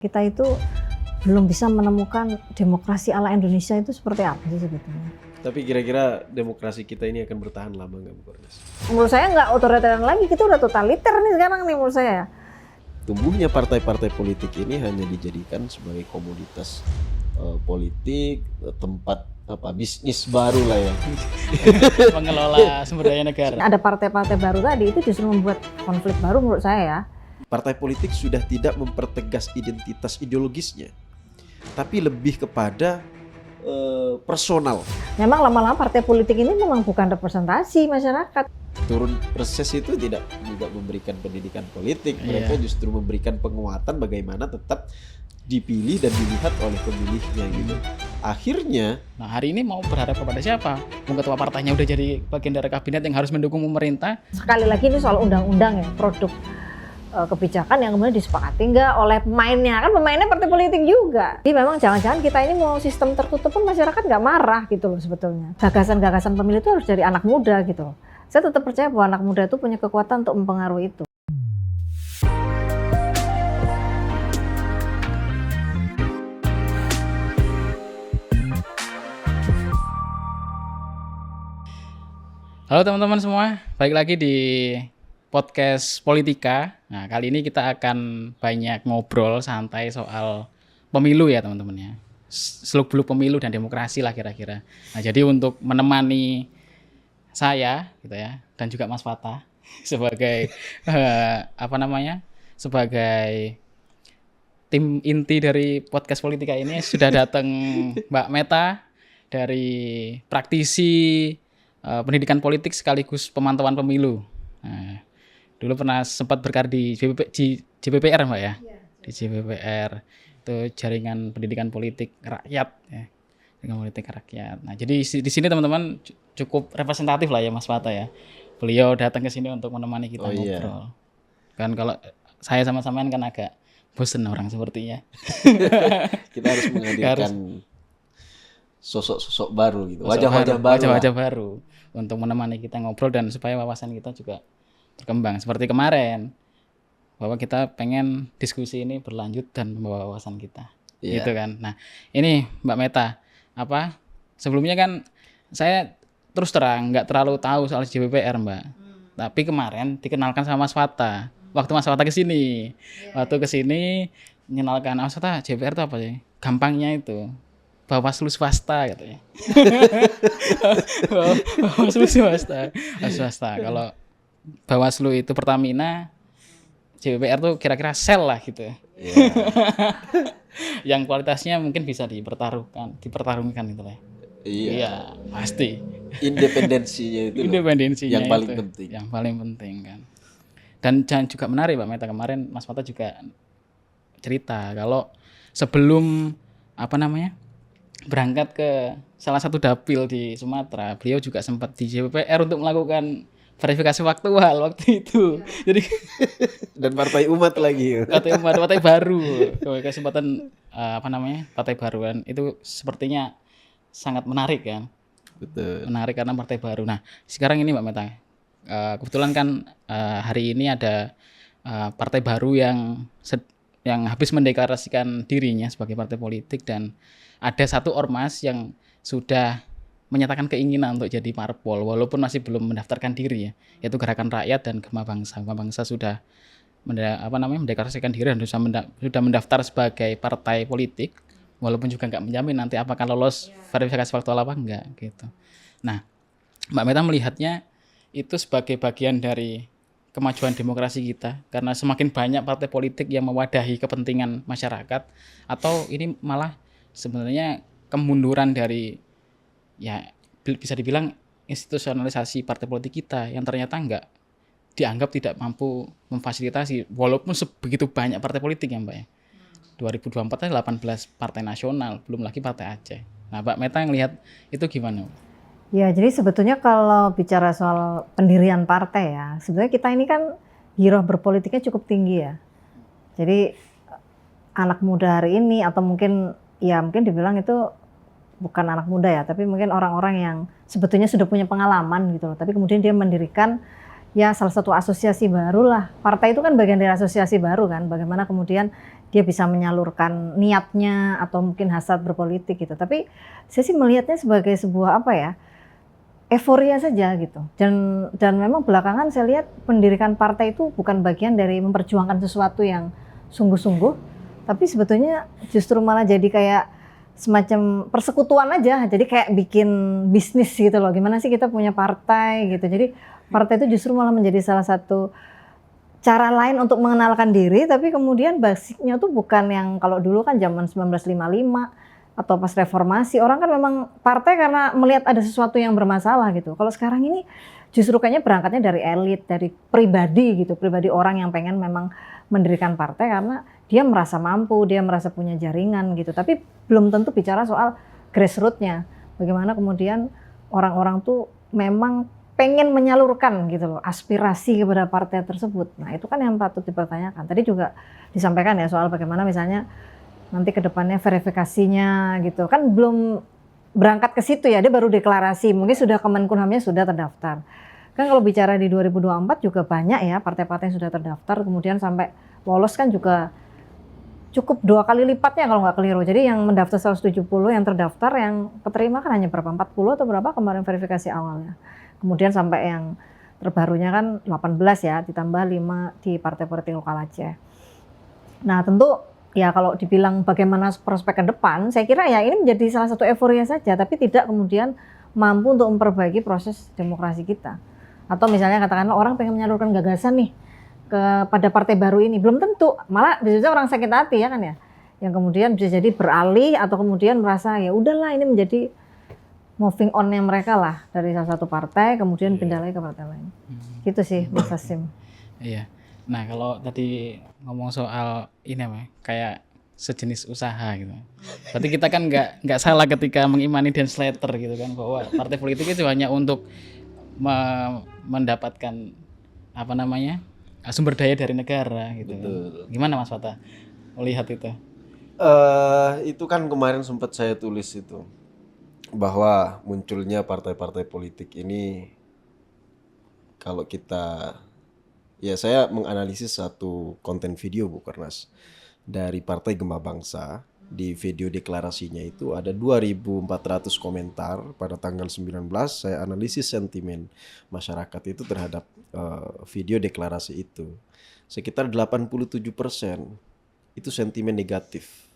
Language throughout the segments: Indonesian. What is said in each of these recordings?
Kita itu belum bisa menemukan demokrasi ala Indonesia itu seperti apa sih sebetulnya. Tapi kira-kira demokrasi kita ini akan bertahan lama nggak, Bu Kornes? Menurut saya nggak otoritarian lagi, kita udah totaliter nih sekarang nih menurut saya. Tumbuhnya partai-partai politik ini hanya dijadikan sebagai komoditas politik, tempat bisnis baru lah ya. Mengelola sumber daya negara. Ada partai-partai baru tadi itu justru membuat konflik baru menurut saya ya. Partai politik sudah tidak mempertegas identitas ideologisnya, tapi lebih kepada personal. Memang lama-lama partai politik ini memang bukan representasi masyarakat. Turun reses itu tidak juga memberikan pendidikan politik, mereka justru memberikan penguatan bagaimana tetap dipilih dan dilihat oleh pemilihnya gitu. Akhirnya, Nah hari ini mau berharap kepada siapa? Ketua partainya udah jadi bagian dari kabinet yang harus mendukung pemerintah. Sekali lagi ini soal undang-undang ya, produk kebijakan yang kemudian disepakati nggak oleh pemainnya, kan pemainnya partai politik juga. Jadi memang jangan-jangan kita ini mau sistem tertutup pun masyarakat nggak marah gitu loh sebetulnya. Gagasan-gagasan pemilu itu harus dari anak muda gitu loh. Saya tetap percaya bahwa anak muda itu punya kekuatan untuk mempengaruhi itu. Halo teman-teman semua, balik lagi di podcast Politika. Nah kali ini kita akan banyak ngobrol santai soal pemilu ya teman-teman ya. Seluk-beluk pemilu dan demokrasi lah kira-kira. Nah jadi untuk menemani saya gitu ya, dan juga Mas Fatah sebagai sebagai tim inti dari podcast Politika ini sudah datang Mbak Meta dari praktisi pendidikan politik sekaligus pemantauan pemilu. Nah, dulu pernah sempat berkarir di JPPR Mbak ya? Di JPPR itu jaringan pendidikan politik rakyat ya. Pendidikan politik rakyat. Nah, jadi di sini teman-teman cukup representatif lah ya Mas Fatah ya. Beliau datang ke sini untuk menemani kita ngobrol. Kan kalau saya sama sampean kan agak bosen orang sepertinya. kita harus menghadirkan sosok-sosok baru gitu, wajah-wajah baru untuk menemani kita ngobrol dan supaya wawasan kita juga berkembang seperti kemarin bahwa kita pengen diskusi ini berlanjut dan membawa wawasan kita gitu kan. Nah ini Mbak Meta sebelumnya kan saya terus terang nggak terlalu tahu soal JPPR Mbak, tapi kemarin dikenalkan sama Mas Fatah waktu Mas Fatah kesini mengenalkan Mas Fatah JPPR itu apa sih, gampangnya itu Bawaslu swasta gitu ya. Bawaslu swasta. Kalau Bawaslu itu Pertamina, JPPR tuh kira-kira sel lah gitu. Yang kualitasnya mungkin bisa dipertaruhkan gitu lah. Iya, pasti. Independensinya itu yang paling penting. Yang paling penting kan. Dan jangan juga menarik Mbak Meta, kemarin Mas Fatah juga cerita kalau sebelum berangkat ke salah satu dapil di Sumatera, beliau juga sempat di JPPR untuk melakukan verifikasi faktual waktu itu. Jadi dan partai umat lagi. Partai baru. Kesempatan partai baru kan itu sepertinya sangat menarik kan. Betul. Menarik karena partai baru. Nah, sekarang ini Mbak Meta, kebetulan kan hari ini ada partai baru yang habis mendeklarasikan dirinya sebagai partai politik, dan ada satu ormas yang sudah menyatakan keinginan untuk jadi parpol walaupun masih belum mendaftarkan diri ya, yaitu Gerakan Rakyat dan Gema Bangsa. Gema Bangsa sudah mendeklarasikan diri dan sudah mendaftar sebagai partai politik walaupun juga nggak menjamin nanti apakah lolos verifikasi faktual apa enggak gitu. Nah, Mbak Meta melihatnya itu sebagai bagian dari kemajuan demokrasi kita karena semakin banyak partai politik yang mewadahi kepentingan masyarakat, atau ini malah sebenarnya kemunduran dari ya bisa dibilang institusionalisasi partai politik kita yang ternyata dianggap tidak mampu memfasilitasi walaupun sebegitu banyak partai politik ya Mbak ya. 2024 ada 18 partai nasional, belum lagi partai Aceh. Nah Mbak Meta ngelihat itu gimana? Ya, jadi sebetulnya kalau bicara soal pendirian partai ya, sebenarnya kita ini kan giroh berpolitiknya cukup tinggi ya. Jadi anak muda hari ini atau mungkin dibilang itu bukan anak muda ya, tapi mungkin orang-orang yang sebetulnya sudah punya pengalaman gitu loh. Tapi kemudian dia mendirikan ya salah satu asosiasi baru lah. Partai itu kan bagian dari asosiasi baru kan. Bagaimana kemudian dia bisa menyalurkan niatnya atau mungkin hasrat berpolitik gitu. Tapi saya sih melihatnya sebagai sebuah apa ya, euforia saja gitu. Dan memang belakangan saya lihat pendirikan partai itu bukan bagian dari memperjuangkan sesuatu yang sungguh-sungguh, tapi sebetulnya justru malah jadi kayak semacam persekutuan aja. Jadi kayak bikin bisnis gitu loh. Gimana sih kita punya partai gitu. Jadi partai itu justru malah menjadi salah satu cara lain untuk mengenalkan diri, tapi kemudian basicnya tuh bukan yang kalau dulu kan zaman 1955 atau pas reformasi, orang kan memang partai karena melihat ada sesuatu yang bermasalah gitu. Kalau sekarang ini justru kayaknya berangkatnya dari elit, dari pribadi gitu, pribadi orang yang pengen memang mendirikan partai karena dia merasa mampu, dia merasa punya jaringan gitu. Tapi belum tentu bicara soal grassroots-nya. Bagaimana kemudian orang-orang tuh memang pengen menyalurkan gitu loh aspirasi kepada partai tersebut. Nah itu kan yang patut dipertanyakan. Tadi juga disampaikan ya soal bagaimana misalnya nanti ke depannya verifikasinya gitu. Kan belum berangkat ke situ ya, dia baru deklarasi. Mungkin sudah Kemenkumhamnya sudah terdaftar. Kan kalau bicara di 2024 juga banyak ya partai-partai yang sudah terdaftar. Kemudian sampai lolos kan juga cukup 2 kali lipatnya kalau nggak keliru. Jadi yang mendaftar 170, yang terdaftar, yang keterima kan hanya berapa? 40 atau berapa kemarin verifikasi awalnya. Kemudian sampai yang terbarunya kan 18 ya, ditambah 5 di partai politik lokal Aceh. Nah tentu ya kalau dibilang bagaimana prospek ke depan, saya kira ya ini menjadi salah satu euforia saja, tapi tidak kemudian mampu untuk memperbaiki proses demokrasi kita. Atau misalnya katakanlah orang pengen menyalurkan gagasan nih kepada partai baru ini, belum tentu, malah biasanya orang sakit hati ya kan ya, yang kemudian bisa jadi beralih atau kemudian merasa ya udahlah ini menjadi moving on-nya mereka lah dari salah satu partai kemudian pindah lagi ke partai lain. Gitu sih Mas Hasim. Iya. Nah, kalau tadi ngomong soal ini apa? Kayak sejenis usaha gitu. Berarti kita kan nggak salah ketika mengimani Dan Slater gitu kan bahwa partai politik itu hanya untuk mendapatkan apa namanya? Sumber daya dari negara gitu. Betul. Gimana Mas Fata melihat itu? Itu kan kemarin sempat saya tulis itu, bahwa munculnya partai-partai politik ini, kalau kita, ya saya menganalisis satu konten video Bu Kornas dari Partai Gema Bangsa. Di video deklarasinya itu ada 2.400 komentar pada tanggal 19. Saya analisis sentimen masyarakat itu terhadap video deklarasi itu. Sekitar 87% itu sentimen negatif.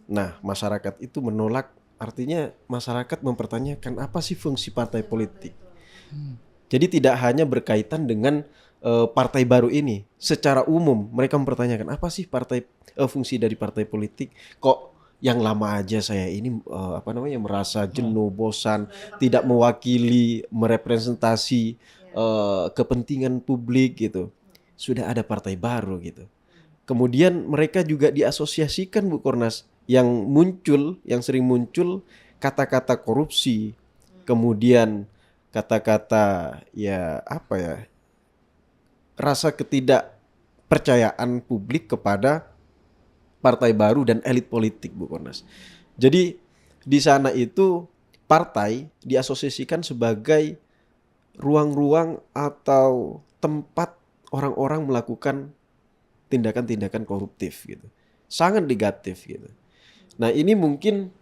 Nah, masyarakat itu menolak. Artinya masyarakat mempertanyakan apa sih fungsi partai politik. Jadi tidak hanya berkaitan dengan partai baru ini. Secara umum mereka mempertanyakan apa sih fungsi dari partai politik. Kok yang lama aja saya ini merasa jenuh, bosan, tidak mewakili, merepresentasi kepentingan publik gitu. Sudah ada partai baru gitu. Kemudian mereka juga diasosiasikan Bu Kornas, yang sering muncul kata-kata korupsi, kemudian kata-kata rasa ketidakpercayaan publik kepada partai baru dan elit politik Bu Kornas. Jadi di sana itu partai diasosiasikan sebagai ruang-ruang atau tempat orang-orang melakukan tindakan-tindakan koruptif gitu. Sangat negatif gitu. Nah ini mungkin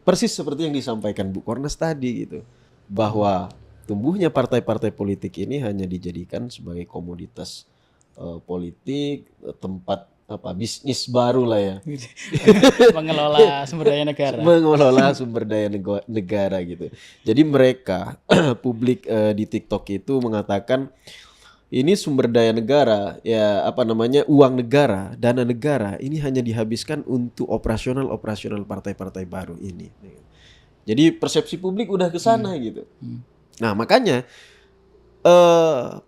persis seperti yang disampaikan Bu Kornas tadi gitu, bahwa tumbuhnya partai-partai politik ini hanya dijadikan sebagai komoditas politik, tempat bisnis baru lah ya. Mengelola sumber daya negara. Mengelola sumber daya negara gitu. Jadi mereka publik di TikTok itu mengatakan ini sumber daya negara, uang negara, dana negara ini hanya dihabiskan untuk operasional partai-partai baru ini. Jadi persepsi publik udah ke sana gitu. Nah, makanya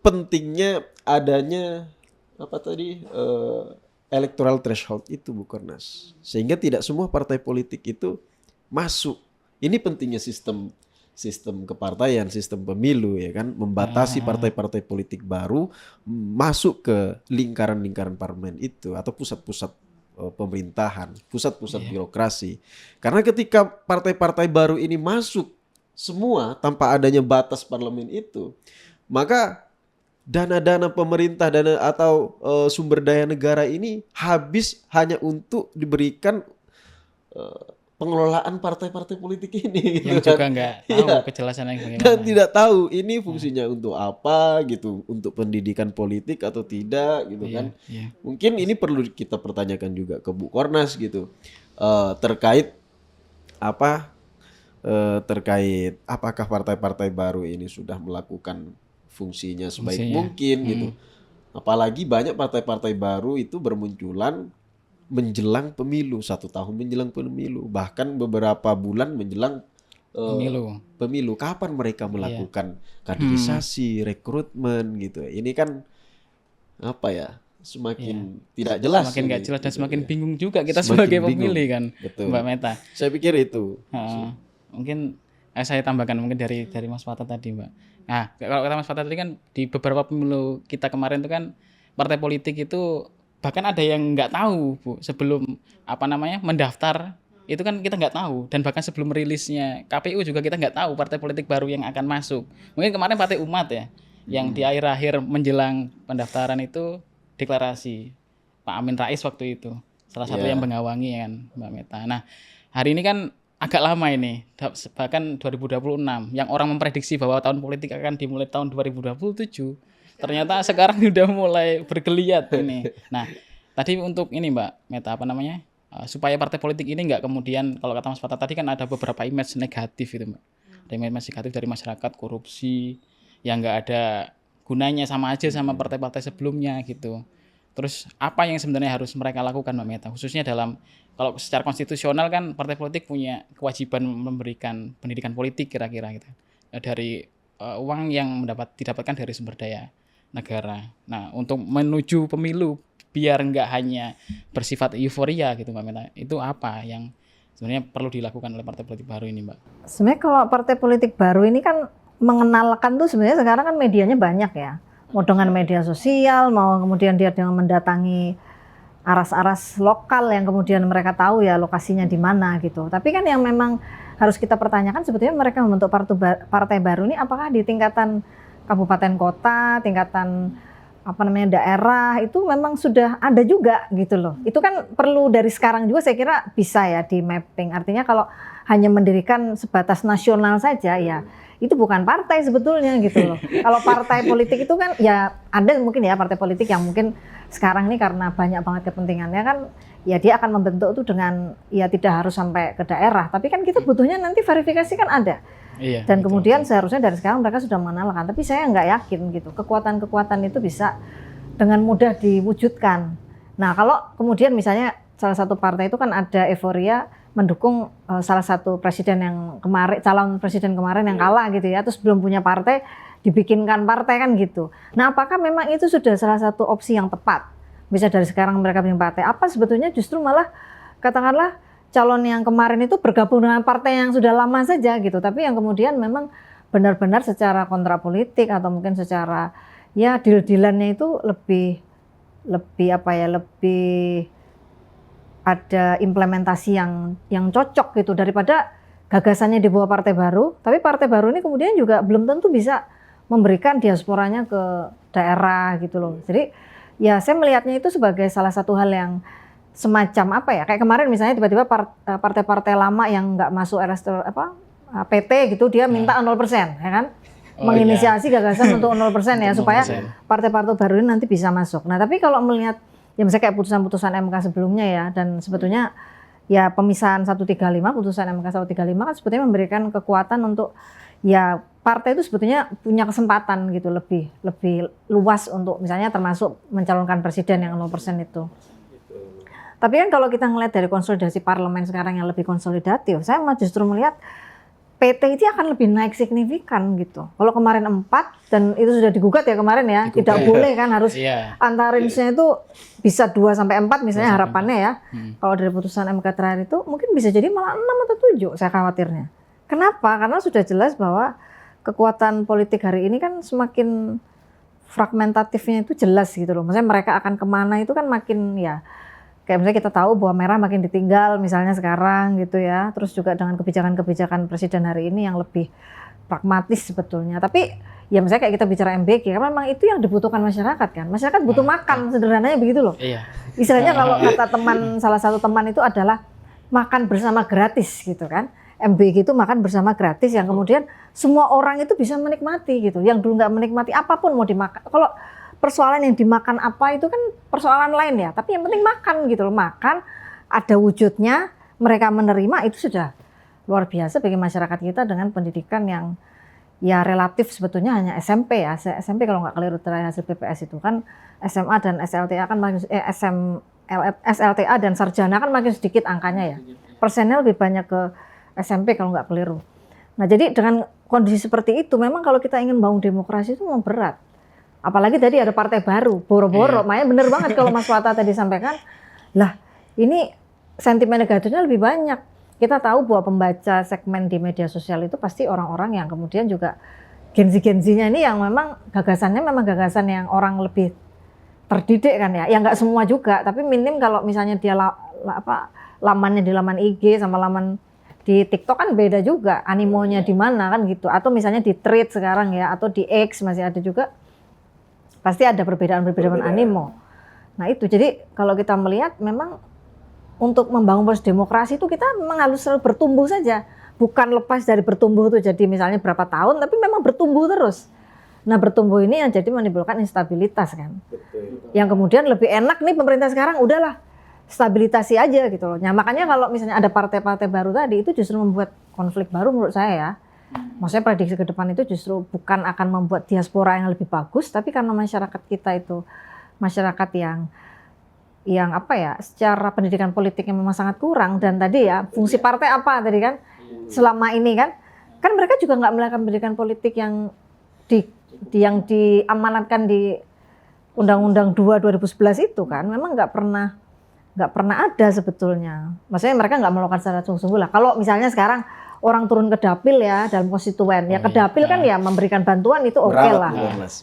pentingnya adanya electoral threshold itu Bu Kornas. Sehingga tidak semua partai politik itu masuk. Ini pentingnya sistem kepartaian, sistem pemilu ya kan, membatasi partai-partai politik baru masuk ke lingkaran-lingkaran parlemen itu atau pusat-pusat pemerintahan, pusat-pusat birokrasi. Karena ketika partai-partai baru ini masuk semua tanpa adanya batas parlemen itu, maka dana-dana pemerintah atau sumber daya negara ini habis hanya untuk diberikan pengelolaan partai-partai politik ini Yang gitu juga kan. nggak tahu Iya. kejelasannya Dan bagaimana. tidak tahu ini fungsinya untuk apa gitu, untuk pendidikan politik atau tidak gitu Iya, kan. iya. Mungkin ini perlu kita pertanyakan juga ke Bu Kornas gitu. Terkait apa terkait apakah partai-partai baru ini sudah melakukan fungsinya sebaik Fungsinya. mungkin gitu. Apalagi banyak partai-partai baru itu bermunculan menjelang pemilu, 1 tahun menjelang pemilu, bahkan beberapa bulan menjelang Pemilu. pemilu. Kapan mereka melakukan kaderisasi, rekrutmen gitu. Ini kan apa ya? Semakin tidak jelas. Semakin nggak ini, jelas dan gitu semakin ya. bingung juga kita Semakin sebagai bingung. pemilih kan, Betul. Mbak Meta. Saya pikir itu. Mungkin saya tambahkan mungkin dari Mas Fata tadi, Mbak. Nah, kalau kata Mas Fata tadi kan di beberapa pemilu kita kemarin itu kan partai politik itu bahkan ada yang nggak tahu, Bu, sebelum mendaftar itu kan kita nggak tahu, dan bahkan sebelum rilisnya KPU juga kita nggak tahu partai politik baru yang akan masuk. Mungkin kemarin Partai Umat ya, yang di akhir-akhir menjelang pendaftaran itu deklarasi Pak Amin Rais waktu itu salah satu yang mengawangi kan, Mbak Meta. Nah, hari ini kan agak lama ini, bahkan 2026 yang orang memprediksi bahwa tahun politik akan dimulai tahun 2027, ternyata sekarang udah mulai bergeliat ini. Nah, tadi untuk ini Mbak Meta supaya partai politik ini nggak kemudian, kalau kata Mas Fata tadi kan ada beberapa image negatif itu Mbak. Ada image negatif dari masyarakat, korupsi yang nggak ada gunanya, sama aja sama partai-partai sebelumnya gitu. Terus apa yang sebenarnya harus mereka lakukan Mbak Meta, khususnya dalam, kalau secara konstitusional kan partai politik punya kewajiban memberikan pendidikan politik kira-kira gitu, dari uang yang didapatkan dari sumber daya negara. Nah, untuk menuju pemilu biar nggak hanya bersifat euforia gitu Mbak Meta, itu apa yang sebenarnya perlu dilakukan oleh partai politik baru ini Mbak? Sebenarnya kalau partai politik baru ini kan mengenalkan tuh sebenarnya sekarang kan medianya banyak ya. Mau dengan media sosial, mau kemudian dia dengan mendatangi aras-aras lokal yang kemudian mereka tahu ya lokasinya di mana gitu. Tapi kan yang memang harus kita pertanyakan sebetulnya mereka membentuk partai baru ini apakah di tingkatan kabupaten kota, tingkatan daerah itu memang sudah ada juga gitu loh. Itu kan perlu dari sekarang juga saya kira bisa ya di mapping. Artinya kalau hanya mendirikan sebatas nasional saja ya itu bukan partai sebetulnya gitu loh. Kalau partai politik itu kan ya ada mungkin ya partai politik yang mungkin sekarang ini karena banyak banget kepentingannya kan ya dia akan membentuk itu dengan ya tidak harus sampai ke daerah. Tapi kan kita butuhnya nanti verifikasi kan ada. Iya, Dan betul. kemudian seharusnya dari sekarang mereka sudah mengenalkan, tapi saya nggak yakin gitu kekuatan-kekuatan itu bisa dengan mudah diwujudkan. Nah kalau kemudian misalnya salah satu partai itu kan ada euforia mendukung salah satu presiden yang kemarin, calon presiden kemarin yang kalah gitu ya, terus belum punya partai, dibikinkan partai kan gitu. Nah apakah memang itu sudah salah satu opsi yang tepat? Bisa dari sekarang mereka bikin partai, apa sebetulnya justru malah katakanlah calon yang kemarin itu bergabung dengan partai yang sudah lama saja gitu, tapi yang kemudian memang benar-benar secara kontrapolitik atau mungkin secara ya deal-dealannya itu lebih ada implementasi yang cocok gitu daripada gagasannya dibawa partai baru, tapi partai baru ini kemudian juga belum tentu bisa memberikan diasporanya ke daerah gitu loh. Jadi ya saya melihatnya itu sebagai salah satu hal yang semacam kayak kemarin misalnya tiba-tiba partai-partai lama yang nggak masuk PT gitu dia minta 0% ya kan, menginisiasi gagasan untuk 0% ya supaya partai-partai baru ini nanti bisa masuk. Nah tapi kalau melihat ya misalnya kayak putusan-putusan MK sebelumnya ya, dan sebetulnya ya pemisahan 135, putusan MK 135 kan sebetulnya memberikan kekuatan untuk ya partai itu sebetulnya punya kesempatan gitu lebih luas untuk misalnya termasuk mencalonkan presiden yang 0% itu. Tapi kan kalau kita ngelihat dari konsolidasi parlemen sekarang yang lebih konsolidatif, saya justru melihat PT itu akan lebih naik signifikan gitu. Kalau kemarin 4 dan itu sudah digugat ya kemarin ya, tidak boleh kan harus antara range-nya itu bisa 2 sampai 4 misalnya harapannya ya. Kalau dari putusan MK terakhir itu mungkin bisa jadi malah 6 atau 7 saya khawatirnya. Kenapa? Karena sudah jelas bahwa kekuatan politik hari ini kan semakin fragmentatifnya itu jelas gitu loh. Maksudnya mereka akan kemana itu kan makin ya kayak misalnya kita tahu bahwa merah makin ditinggal misalnya sekarang gitu ya. Terus juga dengan kebijakan-kebijakan presiden hari ini yang lebih pragmatis sebetulnya. Tapi ya misalnya kayak kita bicara MBG, kan memang itu yang dibutuhkan masyarakat kan. Masyarakat butuh makan, sederhananya begitu loh. Iya. Istilahnya kalau kata teman, salah satu teman itu adalah makan bersama gratis gitu kan. MBG itu makan bersama gratis yang kemudian semua orang itu bisa menikmati gitu. Yang dulu nggak menikmati apapun mau dimakan. Kalau persoalan yang dimakan apa itu kan persoalan lain ya. Tapi yang penting makan gitu loh. Makan, ada wujudnya, mereka menerima itu sudah luar biasa bagi masyarakat kita dengan pendidikan yang ya relatif sebetulnya hanya SMP ya. SMP kalau nggak keliru terakhir hasil BPS itu kan SMA dan SLTA kan makin SLTA dan sarjana kan makin sedikit angkanya ya. Persennya lebih banyak ke SMP kalau nggak keliru. Nah jadi dengan kondisi seperti itu memang kalau kita ingin bangun demokrasi itu memang berat. Apalagi tadi ada partai baru, boro-boro. Makanya bener banget kalau Mas Wata tadi sampaikan, lah ini sentimen negatifnya lebih banyak. Kita tahu bahwa pembaca segmen di media sosial itu pasti orang-orang yang kemudian juga Gen-Z-nya ini yang memang gagasannya memang gagasan yang orang lebih terdidik kan ya. Ya nggak semua juga, tapi minim kalau misalnya dia lamannya di laman IG sama laman di TikTok kan beda juga, animonya di mana kan gitu. Atau misalnya di Thread sekarang ya, atau di X masih ada juga. Pasti ada perbedaan animo. Nah itu, jadi kalau kita melihat memang untuk membangun proses demokrasi itu kita memang harus selalu bertumbuh saja. Bukan lepas dari bertumbuh itu jadi misalnya berapa tahun, tapi memang bertumbuh terus. Nah bertumbuh ini yang jadi menimbulkan instabilitas kan. Betul. Yang kemudian lebih enak nih pemerintah sekarang udahlah stabilitasi aja gitu loh. Nah makanya kalau misalnya ada partai-partai baru tadi itu justru membuat konflik baru menurut saya ya. Maksudnya prediksi ke depan itu justru bukan akan membuat diaspora yang lebih bagus, tapi karena masyarakat kita itu masyarakat yang apa ya, secara pendidikan politiknya memang sangat kurang. Dan tadi ya fungsi partai apa tadi kan selama ini kan mereka juga nggak melakukan pendidikan politik yang diamanatkan di Undang-Undang 2 2011 itu kan memang nggak pernah ada sebetulnya. Maksudnya mereka nggak melakukan secara sungguh-sungguh lah. Kalau misalnya sekarang orang turun ke dapil ya dalam konstituen ya ke dapil kan ya memberikan bantuan itu oke lah.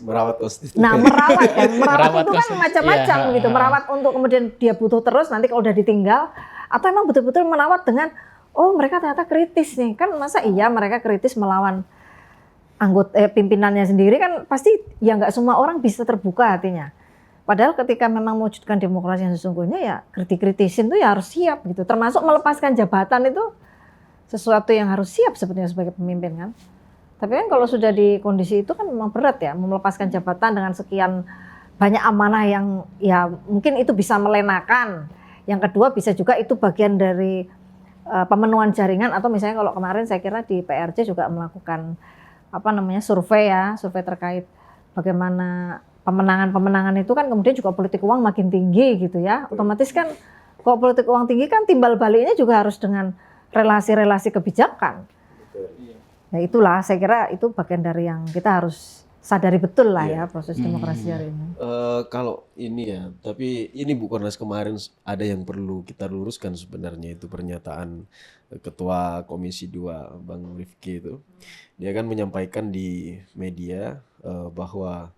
Merawat konstituen. Nah merawat itu kan macam-macam gitu. Merawat untuk kemudian dia butuh terus nanti kalau udah ditinggal atau emang betul-betul merawat dengan mereka ternyata kritis nih kan masa iya mereka kritis melawan anggota pimpinannya sendiri kan pasti ya nggak semua orang bisa terbuka hatinya. Padahal ketika memang mewujudkan demokrasi yang sesungguhnya ya kritisin tuh ya harus siap gitu. Termasuk melepaskan jabatan itu sesuatu yang harus siap sebetulnya sebagai pemimpin kan. Tapi kan kalau sudah di kondisi itu kan memang berat ya melepaskan jabatan dengan sekian banyak amanah yang ya mungkin itu bisa melenakan. Yang kedua bisa juga itu bagian dari pemenuhan jaringan atau misalnya kalau kemarin saya kira di PRC juga melakukan survei terkait bagaimana pemenangan itu kan kemudian juga politik uang makin tinggi gitu ya. Otomatis kan kalau politik uang tinggi kan timbal baliknya juga harus dengan relasi-relasi kebijakan. Ya itulah saya kira itu bagian dari yang kita harus sadari betul lah ya proses demokrasi hari ini. Kalau ini ya, tapi ini Bu Kornas kemarin ada yang perlu kita luruskan sebenarnya itu pernyataan Ketua Komisi 2 Bang Rifki itu. Dia kan menyampaikan di media bahwa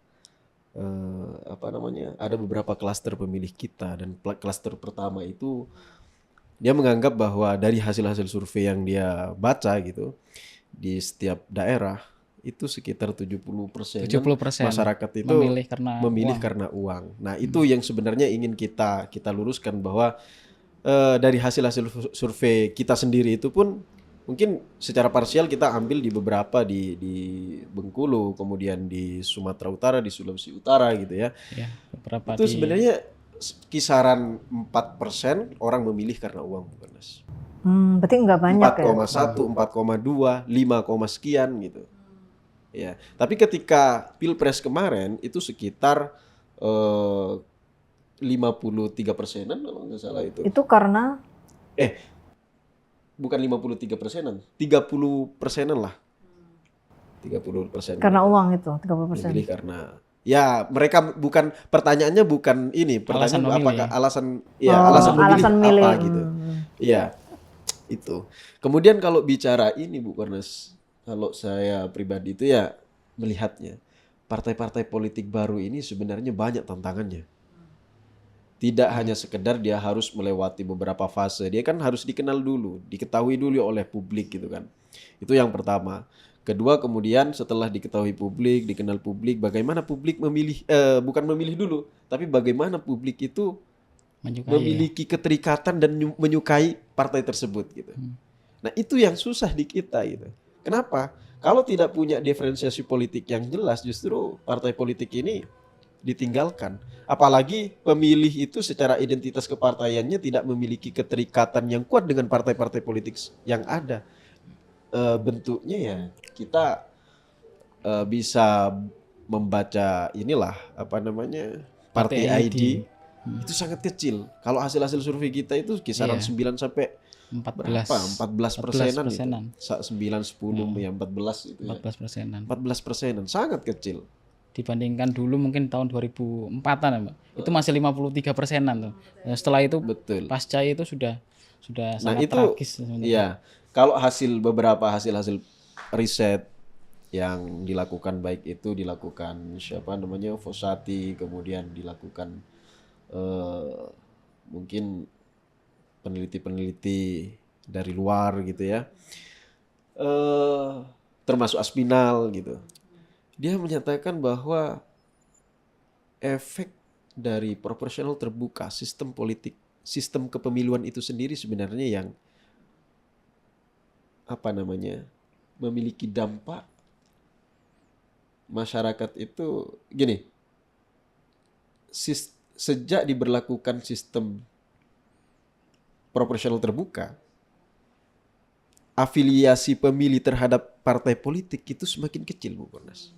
ada beberapa klaster pemilih kita dan klaster pertama itu dia menganggap bahwa dari hasil-hasil survei yang dia baca gitu di setiap daerah itu sekitar 70% masyarakat itu memilih karena uang. Nah, itu yang sebenarnya ingin kita luruskan bahwa dari hasil-hasil survei kita sendiri itu pun mungkin secara parsial kita ambil di beberapa di Bengkulu, kemudian di Sumatera Utara, di Sulawesi Utara gitu ya. Ya beberapa itu sebenarnya kisaran 4% orang memilih karena uang, bukan Mas? Berarti nggak banyak 4,1, 4,2, 5, sekian gitu. Ya, tapi ketika Pilpres kemarin itu sekitar 53%-an kalau nggak salah itu. Itu karena? Bukan 53%-an, 30%-an lah. 30%. Karena uang itu 30%. Memilih karena ya mereka bukan pertanyaannya bukan ini pertanyaan apakah alasan memilih apa gitu. Iya. Itu. Kemudian kalau bicara ini Bu Kornes, kalau saya pribadi itu ya melihatnya partai-partai politik baru ini sebenarnya banyak tantangannya. Tidak hanya sekedar dia harus melewati beberapa fase, dia kan harus dikenal dulu, diketahui dulu oleh publik gitu kan. Itu yang pertama. Kedua, kemudian setelah diketahui publik, dikenal publik, bagaimana publik memilih, bukan memilih dulu, tapi bagaimana publik itu Menyukai, memiliki keterikatan dan menyukai partai tersebut gitu. Nah itu yang susah di kita gitu. Kenapa? Kalau tidak punya diferensiasi politik yang jelas, justru partai politik ini ditinggalkan. Apalagi pemilih itu secara identitas kepartaiannya tidak memiliki keterikatan yang kuat dengan partai-partai politik yang ada. Bentuknya ya kita bisa membaca inilah apa namanya partai ID. Itu sangat kecil. Kalau hasil-hasil survei kita itu kisaran 9 sampai 14%-an. 9, 10, ya 14 itu. 14%-an. 14%-an sangat kecil. Dibandingkan dulu mungkin tahun 2004-an ya, Mbak. Itu masih 53%-an tuh. Nah, setelah itu Betul. pasca itu sudah Nah sangat itu tragis sebenarnya. iya. Kalau beberapa hasil riset yang dilakukan, baik itu dilakukan siapa namanya Fossati, kemudian dilakukan mungkin peneliti-peneliti dari luar gitu ya, termasuk Aspinall gitu. Dia menyatakan bahwa efek dari proporsional terbuka, sistem politik, sistem kepemiluan itu sendiri sebenarnya yang apa namanya memiliki dampak masyarakat itu gini. Sejak diberlakukan sistem proporsional terbuka, afiliasi pemilih terhadap partai politik itu semakin kecil, Bu Kornas.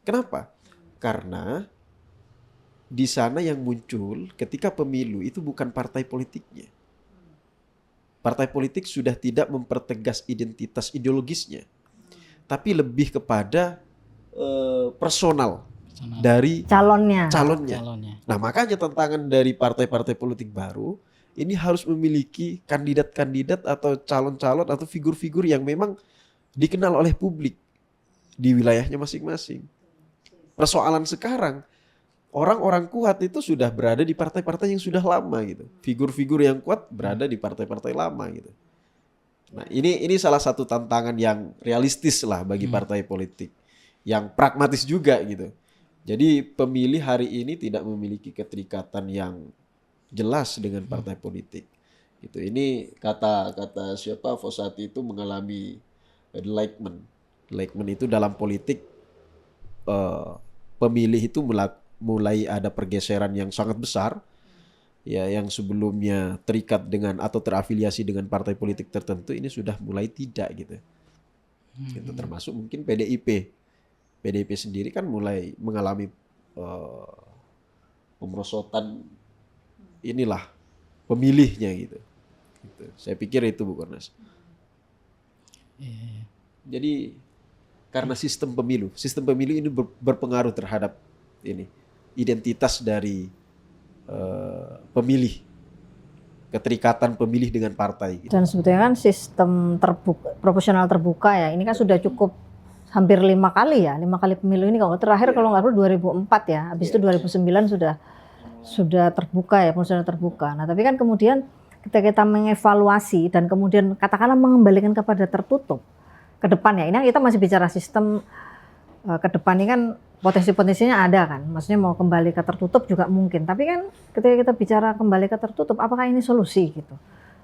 Kenapa? Karena di sana yang muncul ketika pemilu itu bukan partai politiknya. Partai politik sudah tidak mempertegas identitas ideologisnya, tapi lebih kepada personal dari calonnya. Nah makanya tantangan dari partai-partai politik baru ini harus memiliki kandidat-kandidat atau calon-calon atau figur-figur yang memang dikenal oleh publik di wilayahnya masing-masing. Persoalan sekarang, orang-orang kuat itu sudah berada di partai-partai yang sudah lama gitu. Figur-figur yang kuat berada di partai-partai lama gitu. Nah ini salah satu tantangan yang realistis lah bagi partai politik, yang pragmatis juga gitu. Jadi pemilih hari ini tidak memiliki keterikatan yang jelas dengan partai politik. Gitu. Ini kata siapa Fossati itu mengalami enlightenment. Enlightenment itu dalam politik pemilih itu mulai ada pergeseran yang sangat besar. Ya, yang sebelumnya terikat dengan atau terafiliasi dengan partai politik tertentu ini sudah mulai tidak gitu. Itu termasuk mungkin PDIP. PDIP sendiri kan mulai mengalami pemerosotan inilah pemilihnya gitu. Saya pikir itu Bu Kornas. Jadi karena sistem pemilu ini berpengaruh terhadap ini identitas dari pemilih, keterikatan pemilih dengan partai. Gitu. Dan sebetulnya kan sistem proporsional terbuka ya, ini kan sudah cukup hampir 5 kali ya, 5 kali pemilu ini kalau terakhir kalau nggak salah 2004 ya, habis itu 2009 sudah terbuka ya, proporsional terbuka. Nah tapi kan kemudian ketika kita mengevaluasi dan kemudian katakanlah mengembalikan kepada tertutup ke depan ya, ini kita masih bicara sistem ke depan ini kan potensi-potensinya ada kan, maksudnya mau kembali ke tertutup juga mungkin, tapi kan ketika kita bicara kembali ke tertutup, apakah ini solusi gitu?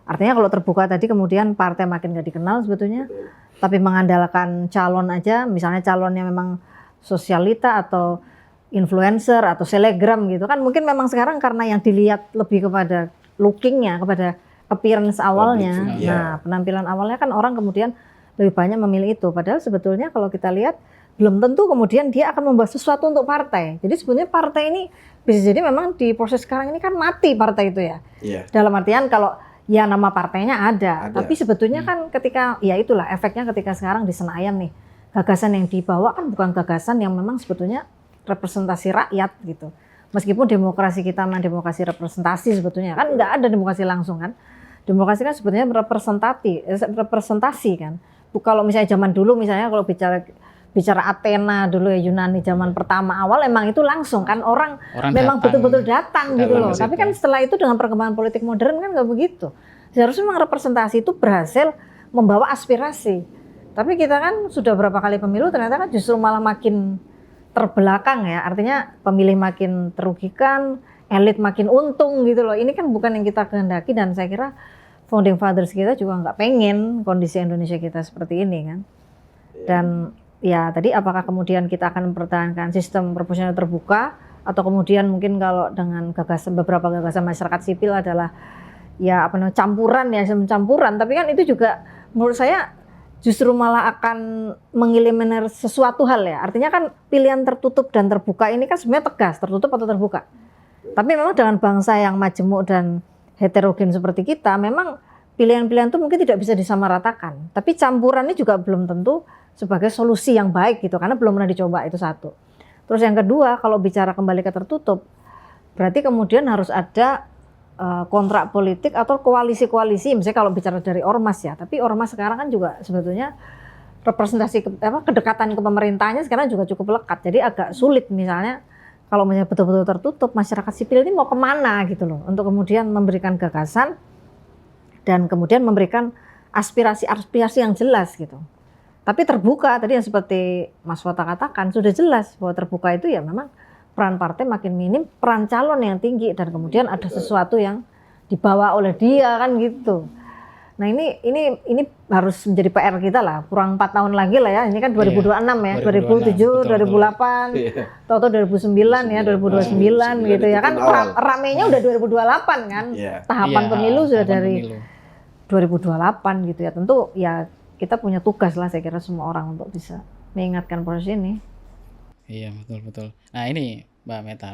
Artinya kalau terbuka tadi kemudian partai makin gak dikenal sebetulnya, tapi mengandalkan calon aja, misalnya calonnya memang sosialita atau influencer atau selebgram gitu kan, mungkin memang sekarang karena yang dilihat lebih kepada lookingnya, kepada appearance awalnya, nah penampilan awalnya kan orang kemudian lebih banyak memilih itu, padahal sebetulnya kalau kita lihat belum tentu kemudian dia akan membuat sesuatu untuk partai. Jadi sebenarnya partai ini bisa jadi memang di proses sekarang ini kan mati partai itu ya. Dalam artian kalau ya nama partainya ada. Tapi sebetulnya kan ketika ya itulah efeknya ketika sekarang di Senayan nih, gagasan yang dibawa kan bukan gagasan yang memang sebetulnya representasi rakyat gitu. Meskipun demokrasi kita memang demokrasi representasi sebetulnya kan nggak ada demokrasi langsung kan. Demokrasi kan sebetulnya representasi kan. Kalau misalnya zaman dulu misalnya kalau bicara Athena dulu ya, Yunani zaman pertama awal emang itu langsung kan orang memang betul-betul datang gitu loh. Tapi kan setelah itu dengan perkembangan politik modern kan nggak begitu. Seharusnya memang representasi itu berhasil membawa aspirasi. Tapi kita kan sudah berapa kali pemilu ternyata kan justru malah makin terbelakang ya. Artinya pemilih makin terugikan, elit makin untung gitu loh. Ini kan bukan yang kita kehendaki dan saya kira founding fathers kita juga nggak pengen kondisi Indonesia kita seperti ini kan. Dan ya tadi apakah kemudian kita akan mempertahankan sistem proporsional terbuka atau kemudian mungkin kalau dengan beberapa gagasan masyarakat sipil adalah ya apa namanya campuran, tapi kan itu juga menurut saya justru malah akan mengeliminir sesuatu hal ya. Artinya kan pilihan tertutup dan terbuka ini kan sebenarnya tegas, tertutup atau terbuka. Tapi memang dengan bangsa yang majemuk dan heterogen seperti kita, memang pilihan-pilihan itu mungkin tidak bisa disamaratakan. Tapi campurannya juga belum tentu sebagai solusi yang baik gitu, karena belum pernah dicoba, itu satu. Terus yang kedua, kalau bicara kembali ke tertutup, berarti kemudian harus ada kontrak politik atau koalisi-koalisi, misalnya kalau bicara dari ormas ya, tapi ormas sekarang kan juga sebetulnya representasi kedekatan ke pemerintahnya sekarang juga cukup lekat, jadi agak sulit misalnya kalau misalnya betul-betul tertutup, masyarakat sipil ini mau kemana gitu loh, untuk kemudian memberikan gagasan dan kemudian memberikan aspirasi-aspirasi yang jelas gitu. Tapi terbuka, tadi yang seperti Mas Wata katakan, sudah jelas bahwa terbuka itu ya memang peran partai makin minim, peran calon yang tinggi, dan kemudian ada sesuatu yang dibawa oleh dia kan gitu. Nah ini harus menjadi PR kita lah, kurang 4 tahun lagi lah ya, ini kan 2026 ya, 2007, 2008, atau 2009 ya, 2029 gitu ya kan, ramenya udah 2028 kan, tahapan pemilu sudah dari 2028 gitu ya, tentu ya kita punya tugas lah saya kira semua orang untuk bisa mengingatkan proses ini. Iya betul. Nah ini Mbak Meta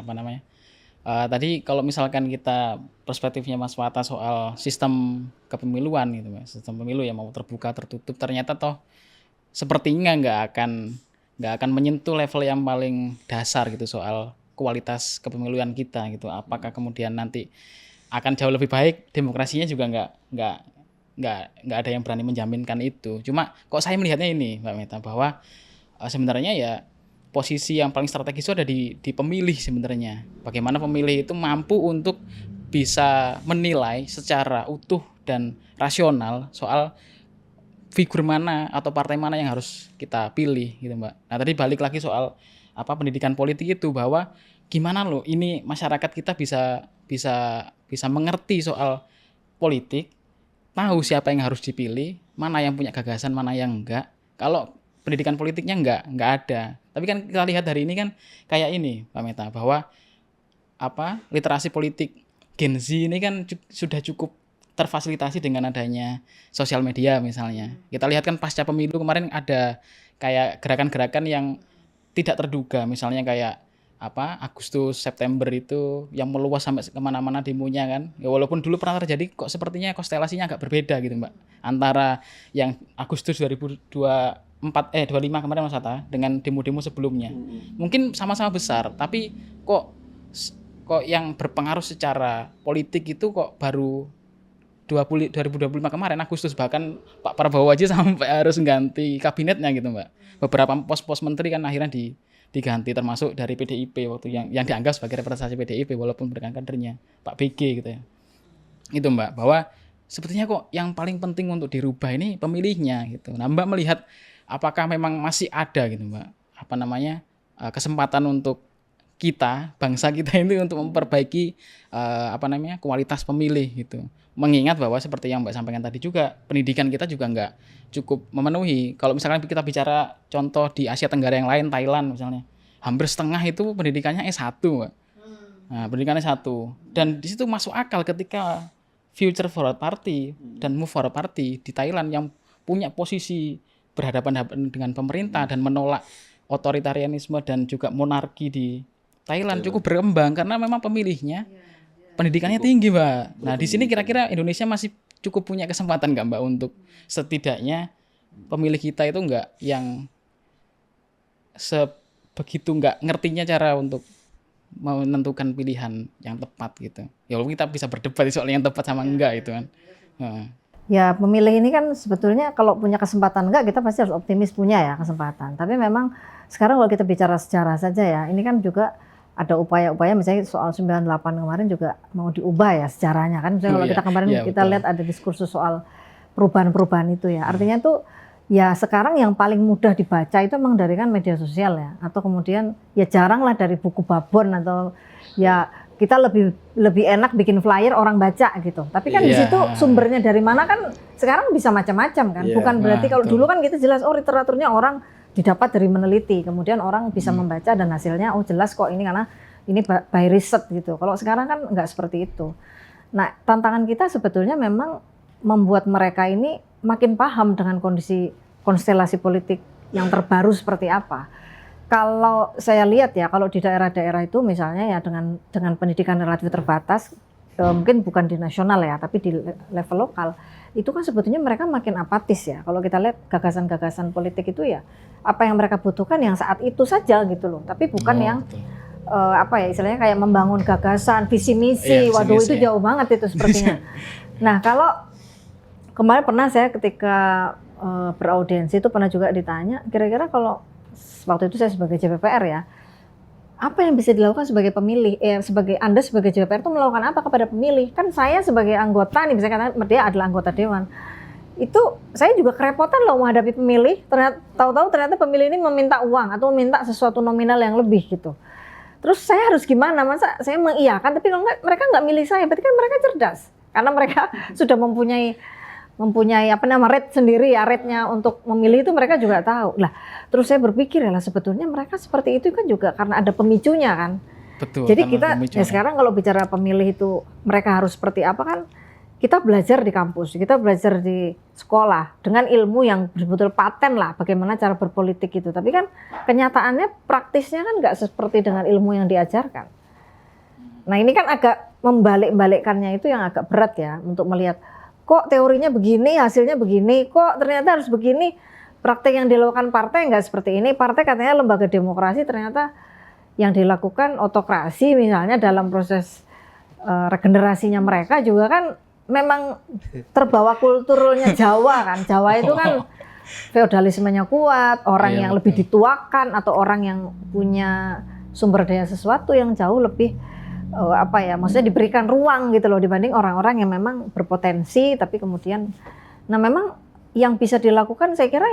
tadi kalau misalkan kita perspektifnya Mas Wata soal sistem kepemiluan gitu Mas, sistem pemilu yang mau terbuka tertutup ternyata toh sepertinya nggak akan menyentuh level yang paling dasar gitu soal kualitas kepemiluan kita gitu. Apakah kemudian nanti akan jauh lebih baik, demokrasinya juga nggak ada yang berani menjaminkan itu. Cuma kok saya melihatnya ini Mbak Meta bahwa sebenarnya ya posisi yang paling strategis itu ada di pemilih sebenarnya. Bagaimana pemilih itu mampu untuk bisa menilai secara utuh dan rasional soal figur mana atau partai mana yang harus kita pilih gitu Mbak. Nah tadi balik lagi soal pendidikan politik itu, bahwa gimana loh ini masyarakat kita bisa mengerti soal politik, tahu siapa yang harus dipilih, mana yang punya gagasan, mana yang enggak. Kalau pendidikan politiknya enggak ada. Tapi kan kita lihat hari ini kan kayak ini Pak Meta, bahwa literasi politik Gen Z ini kan sudah cukup terfasilitasi dengan adanya sosial media misalnya. Kita lihat kan pasca pemilu kemarin ada kayak gerakan-gerakan yang tidak terduga, misalnya kayak Agustus September itu yang meluas sampai kemana-mana demonya kan. Ya walaupun dulu pernah terjadi, kok sepertinya konstelasinya agak berbeda gitu Mbak, antara yang Agustus 25 kemarin Mas Hatta dengan demo-demo sebelumnya. Mungkin sama-sama besar, tapi kok yang berpengaruh secara politik itu kok baru 2025 kemarin Agustus, bahkan Pak Prabowo aja sampai harus ganti kabinetnya gitu Mbak. Beberapa pos-pos menteri kan akhirnya diganti, termasuk dari PDIP waktu yang dianggap sebagai representasi PDIP walaupun bukan kadernya, Pak BG gitu ya. Itu Mbak, bahwa sepertinya kok yang paling penting untuk dirubah ini pemilihnya gitu. Nah Mbak melihat apakah memang masih ada gitu Mbak kesempatan untuk kita, bangsa kita ini untuk memperbaiki kualitas pemilih gitu. Mengingat bahwa seperti yang Mbak sampaikan tadi juga, pendidikan kita juga nggak cukup memenuhi. Kalau misalkan kita bicara contoh di Asia Tenggara yang lain, Thailand misalnya, hampir setengah itu pendidikannya S1 Mbak. Nah, pendidikannya S1. Dan di situ masuk akal ketika Future Forward Party dan Move Forward Party di Thailand yang punya posisi berhadapan-hadapan dengan pemerintah dan menolak otoritarianisme dan juga monarki di Thailand cukup berkembang karena memang pemilihnya pendidikannya tinggi Mbak. Nah di sini kira-kira Indonesia masih cukup punya kesempatan nggak Mbak untuk setidaknya pemilih kita itu nggak yang sebegitu nggak ngertinya cara untuk menentukan pilihan yang tepat gitu. Ya walaupun kita bisa berdebat soal yang tepat sama enggak itu kan. Ya pemilih ini kan sebetulnya kalau punya kesempatan enggak, kita pasti harus optimis punya ya kesempatan. Tapi memang sekarang kalau kita bicara sejarah saja ya, ini kan juga ada upaya-upaya, misalnya soal 98 kemarin juga mau diubah ya sejarahnya kan. Misalnya kalau kita kemarin kita lihat ada diskursus soal perubahan-perubahan itu ya. Artinya tuh ya sekarang yang paling mudah dibaca itu emang dari kan media sosial ya, atau kemudian ya jarang lah dari buku babon, atau ya kita lebih enak bikin flyer orang baca gitu. Tapi kan di Iya. situ sumbernya dari mana kan sekarang bisa macam-macam kan. Iya. Bukan berarti Nah, kalau betul. dulu kan kita jelas literaturnya orang didapat dari meneliti, kemudian orang bisa membaca dan hasilnya jelas kok ini karena ini by riset gitu. Kalau sekarang kan nggak seperti itu. Nah, tantangan kita sebetulnya memang membuat mereka ini makin paham dengan kondisi konstelasi politik yang terbaru seperti apa. Kalau saya lihat ya, kalau di daerah-daerah itu misalnya ya dengan pendidikan relatif terbatas, mungkin bukan di nasional ya, tapi di level lokal, itu kan sebetulnya mereka makin apatis ya. Kalau kita lihat gagasan-gagasan politik itu ya, apa yang mereka butuhkan yang saat itu saja gitu loh. Tapi bukan yang Betul. apa ya istilahnya kayak membangun gagasan, visi misi. Iya, visi Waduh misi, itu ya. jauh banget itu sepertinya. Nah kalau kemarin pernah saya ketika beraudiensi itu pernah juga ditanya, kira-kira kalau waktu itu saya sebagai JPPR ya, apa yang bisa dilakukan sebagai pemilih? Sebagai Anda sebagai JPPR itu melakukan apa kepada pemilih? Kan saya sebagai anggota nih, misalnya katakan dia adalah anggota dewan, itu saya juga kerepotan loh menghadapi pemilih. Tahu-tahu ternyata pemilih ini meminta uang atau meminta sesuatu nominal yang lebih gitu. Terus saya harus gimana? Masa saya mengiyakan, tapi kalau mereka nggak milih saya, berarti kan mereka cerdas, karena mereka sudah mempunyai rate sendiri ya, rate-nya untuk memilih itu mereka juga tahu. Lah, terus saya berpikir ya lah sebetulnya mereka seperti itu kan juga karena ada pemicunya kan. Betul. Jadi karena kita pemicunya. ya sekarang kalau bicara pemilih itu mereka harus seperti apa kan? Kita belajar di kampus, kita belajar di sekolah dengan ilmu yang betul-betul paten lah bagaimana cara berpolitik itu. Tapi kan kenyataannya praktisnya kan nggak seperti dengan ilmu yang diajarkan. Nah ini kan agak membalik-balikkannya itu yang agak berat ya untuk melihat kok teorinya begini, hasilnya begini, kok ternyata harus begini. Praktek yang dilakukan partai nggak seperti ini. Partai katanya lembaga demokrasi, ternyata yang dilakukan otokrasi misalnya dalam proses regenerasinya mereka juga kan memang terbawa kulturnya Jawa kan. Jawa itu kan feodalismenya kuat, orang Iya, yang betul. lebih dituakan atau orang yang punya sumber daya sesuatu yang jauh lebih maksudnya diberikan ruang gitu loh dibanding orang-orang yang memang berpotensi tapi kemudian memang yang bisa dilakukan saya kira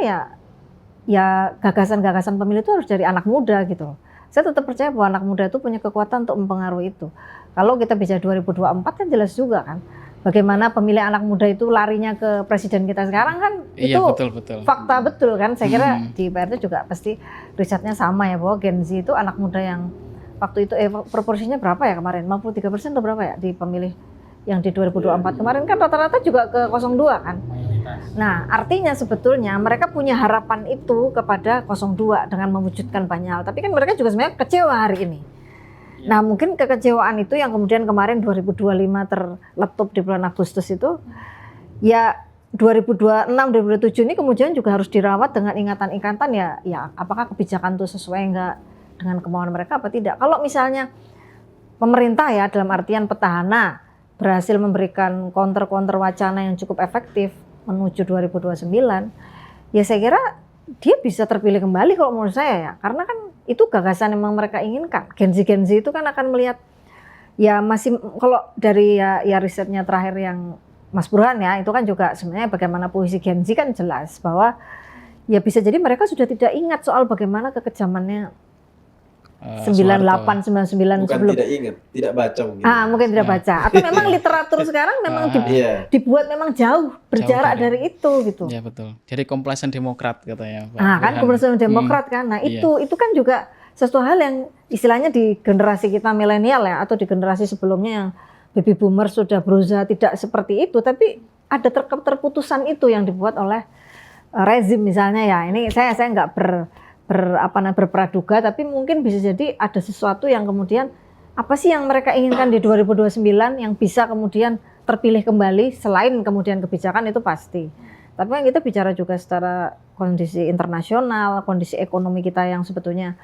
ya gagasan-gagasan pemilu itu harus dari anak muda gitu loh. Saya tetap percaya bahwa anak muda itu punya kekuatan untuk mempengaruhi itu. Kalau kita bisa 2024 kan jelas juga kan bagaimana pemilih anak muda itu larinya ke presiden kita sekarang kan Iya, itu betul. fakta betul kan. Saya kira di PRT juga pasti risetnya sama ya bahwa Gen Z itu anak muda yang waktu itu proporsinya berapa ya kemarin? 53% atau berapa ya di pemilih yang di 2024 kemarin kan rata-rata juga ke 02 kan. Nah, artinya sebetulnya mereka punya harapan itu kepada 02 dengan mewujudkan banyak hal. Tapi kan mereka juga sebenarnya kecewa hari ini. Nah, mungkin kekecewaan itu yang kemudian kemarin 2025 terletup di bulan Agustus itu ya 2026, 2027 ini kemudian juga harus dirawat dengan ingatan-ingatan ya apakah kebijakan itu sesuai enggak dengan kemauan mereka apa tidak. Kalau misalnya pemerintah ya dalam artian petahana berhasil memberikan counter wacana yang cukup efektif menuju 2029, ya saya kira dia bisa terpilih kembali kalau menurut saya ya. Karena kan itu gagasan yang memang mereka inginkan. Gen Z itu kan akan melihat ya masih kalau dari ya risetnya terakhir yang Mas Burhan ya, itu kan juga sebenarnya bagaimana posisi Gen Z kan jelas bahwa ya bisa jadi mereka sudah tidak ingat soal bagaimana kekejamannya 98, 99 Bukan sebelum. tidak ingat, tidak baca mungkin. Mungkin tidak baca. Atau memang literatur sekarang memang Iya. dibuat memang jauh berjarak dari itu gitu. Iya betul. Jadi komplasen demokrat katanya Pak Kan Burhan. kebersamaan demokrat kan. Nah itu kan juga sesuatu hal yang istilahnya di generasi kita milenial ya atau di generasi sebelumnya yang baby boomer sudah berusaha tidak seperti itu, tapi ada terputusan itu yang dibuat oleh rezim misalnya ya. Ini saya nggak berpraduga, tapi mungkin bisa jadi ada sesuatu yang kemudian apa sih yang mereka inginkan di 2029 yang bisa kemudian terpilih kembali selain kemudian kebijakan itu pasti. Tapi kan kita bicara juga secara kondisi internasional, kondisi ekonomi kita yang sebetulnya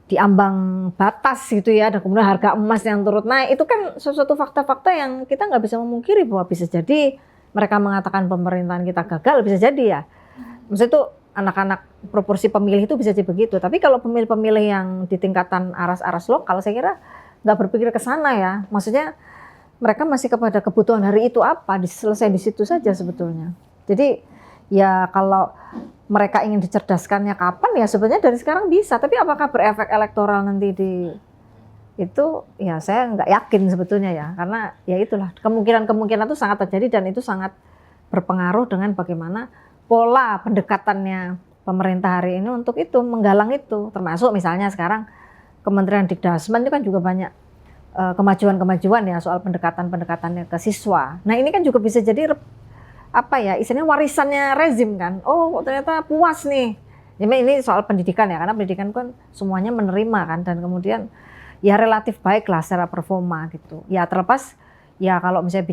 diambang batas gitu ya, dan kemudian harga emas yang turut naik, itu kan sesuatu fakta-fakta yang kita nggak bisa memungkiri bahwa bisa jadi mereka mengatakan pemerintahan kita gagal, bisa jadi ya. Maksudnya itu anak-anak proporsi pemilih itu bisa jadi begitu. Tapi kalau pemilih-pemilih yang di tingkatan aras-aras lokal, saya kira nggak berpikir ke sana ya. Maksudnya mereka masih kepada kebutuhan hari itu apa, selesai di situ saja sebetulnya. Jadi ya kalau mereka ingin dicerdaskannya kapan ya sebenarnya dari sekarang bisa, tapi apakah berefek elektoral nanti di itu ya saya nggak yakin sebetulnya ya, karena ya itulah kemungkinan itu sangat terjadi dan itu sangat berpengaruh dengan bagaimana pola pendekatannya pemerintah hari ini untuk itu menggalang itu, termasuk misalnya sekarang Kementerian Dikdasmen itu kan juga banyak kemajuan-kemajuan ya soal pendekatannya ke siswa. Nah ini kan juga bisa jadi apa ya istilahnya warisannya rezim kan. Oh ternyata puas nih. Ini soal pendidikan ya, karena pendidikan kan semuanya menerima kan dan kemudian ya relatif baik lah secara performa gitu. Ya terlepas ya kalau misalnya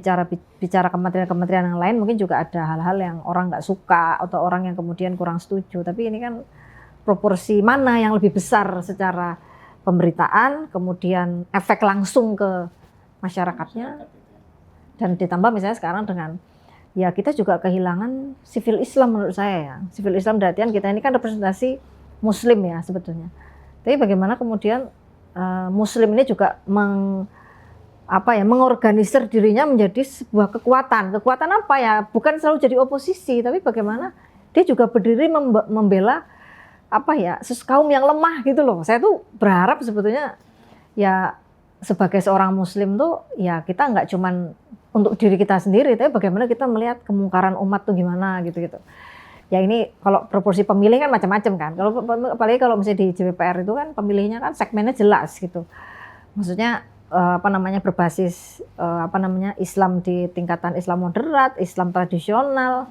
bicara kementerian-kementerian yang lain mungkin juga ada hal-hal yang orang nggak suka atau orang yang kemudian kurang setuju. Tapi ini kan proporsi mana yang lebih besar secara pemberitaan, kemudian efek langsung ke masyarakatnya, dan ditambah misalnya sekarang dengan ya kita juga kehilangan sivil Islam menurut saya ya. Sivil Islam berarti kita ini kan representasi Muslim ya sebetulnya. Tapi bagaimana kemudian Muslim ini juga mengorganisir dirinya menjadi sebuah kekuatan. Kekuatan apa ya? Bukan selalu jadi oposisi, tapi bagaimana dia juga berdiri membela kaum yang lemah gitu loh. Saya tuh berharap sebetulnya ya sebagai seorang Muslim tuh ya kita nggak cuman untuk diri kita sendiri, tapi bagaimana kita melihat kemungkaran umat tuh gimana gitu. Ya ini kalau proporsi pemilih kan macam-macam kan. Apalagi kalau misalnya di JPPR itu kan pemilihnya kan segmennya jelas gitu. Maksudnya berbasis Islam di tingkatan Islam moderat, Islam tradisional,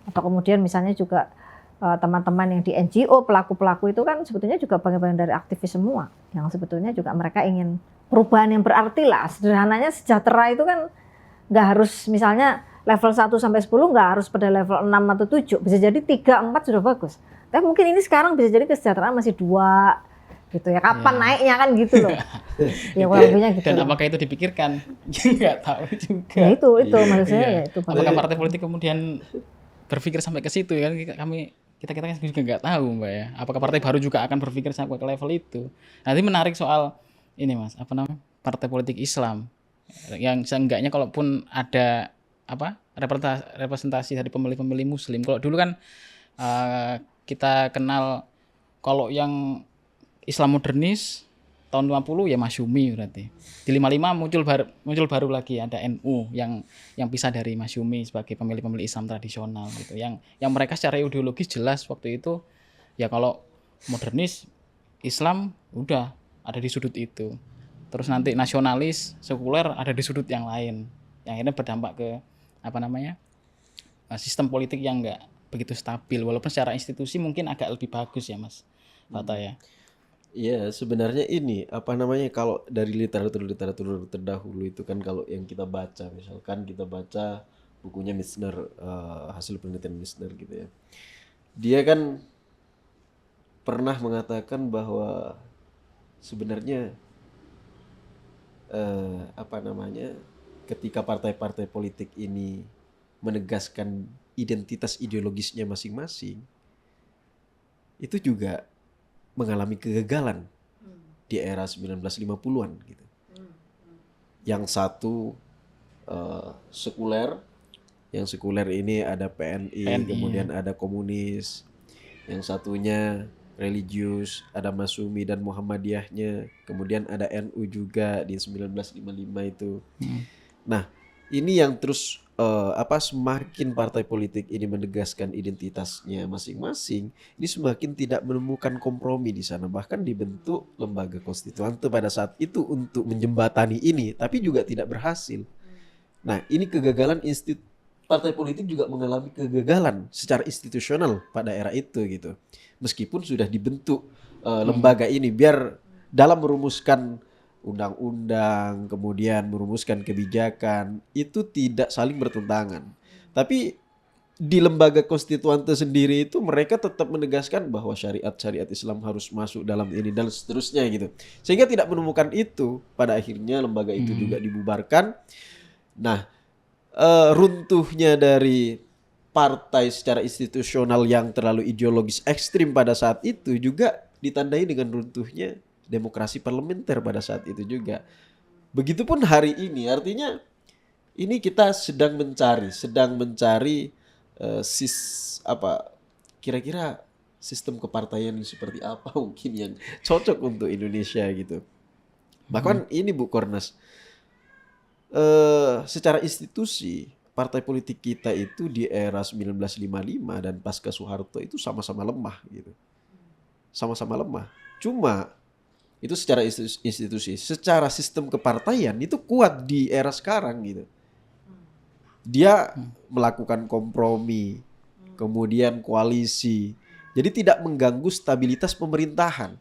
atau kemudian misalnya juga teman-teman yang di NGO, pelaku-pelaku itu kan sebetulnya juga bagian dari aktivis semua, yang sebetulnya juga mereka ingin perubahan yang berarti lah. Sederhananya sejahtera itu kan nggak harus misalnya level 1 sampai 10 nggak harus pada level 6 atau 7, bisa jadi 3, 4 sudah bagus. Tapi mungkin ini sekarang bisa jadi kesejahteraan masih 2 gitu ya. Kapan naiknya kan gitu loh. Ya kurang lebihnya gitu. Dan apakah itu dipikirkan? Nggak tahu juga. Ya itu maksud saya ya itu. Apakah partai politik kemudian berpikir sampai ke situ kan kita kan juga nggak tahu Mbak ya. Apakah partai baru juga akan berpikir sampai ke level itu? Nanti menarik soal ini Mas, partai politik Islam yang seenggaknya kalaupun ada representasi dari pemilih-pemilih Muslim. Kalau dulu kan kita kenal kalau yang Islam modernis tahun 50 ya Masyumi berarti. Di 55 muncul baru lagi ada NU yang pisah dari Masyumi sebagai pemilih-pemilih Islam tradisional gitu. Yang mereka secara ideologis jelas waktu itu ya kalau modernis Islam udah ada di sudut itu. Terus nanti nasionalis, sekuler ada di sudut yang lain. Yang akhirnya berdampak ke sistem politik yang enggak begitu stabil walaupun secara institusi mungkin agak lebih bagus ya Mas Fata ya. Iya, sebenarnya ini kalau dari literatur terdahulu itu kan kalau yang kita baca, misalkan kita baca bukunya Misner, hasil penelitian Misner gitu ya. Dia kan pernah mengatakan bahwa sebenarnya ketika partai-partai politik ini menegaskan identitas ideologisnya masing-masing, itu juga mengalami kegagalan di era 1950-an gitu. Yang satu sekuler, yang sekuler ini ada PNI kemudian ada komunis. Yang satunya religius, ada Masyumi dan Muhammadiyahnya, kemudian ada NU juga di 1955 itu. Nah, ini yang terus semakin partai politik ini menegaskan identitasnya masing-masing, ini semakin tidak menemukan kompromi di sana. Bahkan dibentuk lembaga konstituante pada saat itu untuk menjembatani ini, tapi juga tidak berhasil. Nah, ini kegagalan partai politik juga mengalami kegagalan secara institusional pada era itu gitu. Meskipun sudah dibentuk lembaga ini biar dalam merumuskan undang-undang, kemudian merumuskan kebijakan, itu tidak saling bertentangan. Tapi di lembaga konstituante sendiri itu mereka tetap menegaskan bahwa syariat Islam harus masuk dalam ini dan seterusnya gitu. Sehingga tidak menemukan itu, pada akhirnya lembaga itu juga dibubarkan. Nah, runtuhnya dari partai secara institusional yang terlalu ideologis ekstrim pada saat itu juga ditandai dengan runtuhnya demokrasi parlementer pada saat itu juga. Begitupun hari ini, artinya ini kita sedang mencari kira-kira sistem kepartaian seperti apa mungkin yang cocok untuk Indonesia gitu. Bahkan ini Bu Kornas, secara institusi partai politik kita itu di era 1955 dan pasca Soeharto itu sama-sama lemah gitu. Sama-sama lemah. Cuma itu secara institusi, secara sistem kepartaian itu kuat di era sekarang gitu. Dia melakukan kompromi, kemudian koalisi. Jadi tidak mengganggu stabilitas pemerintahan.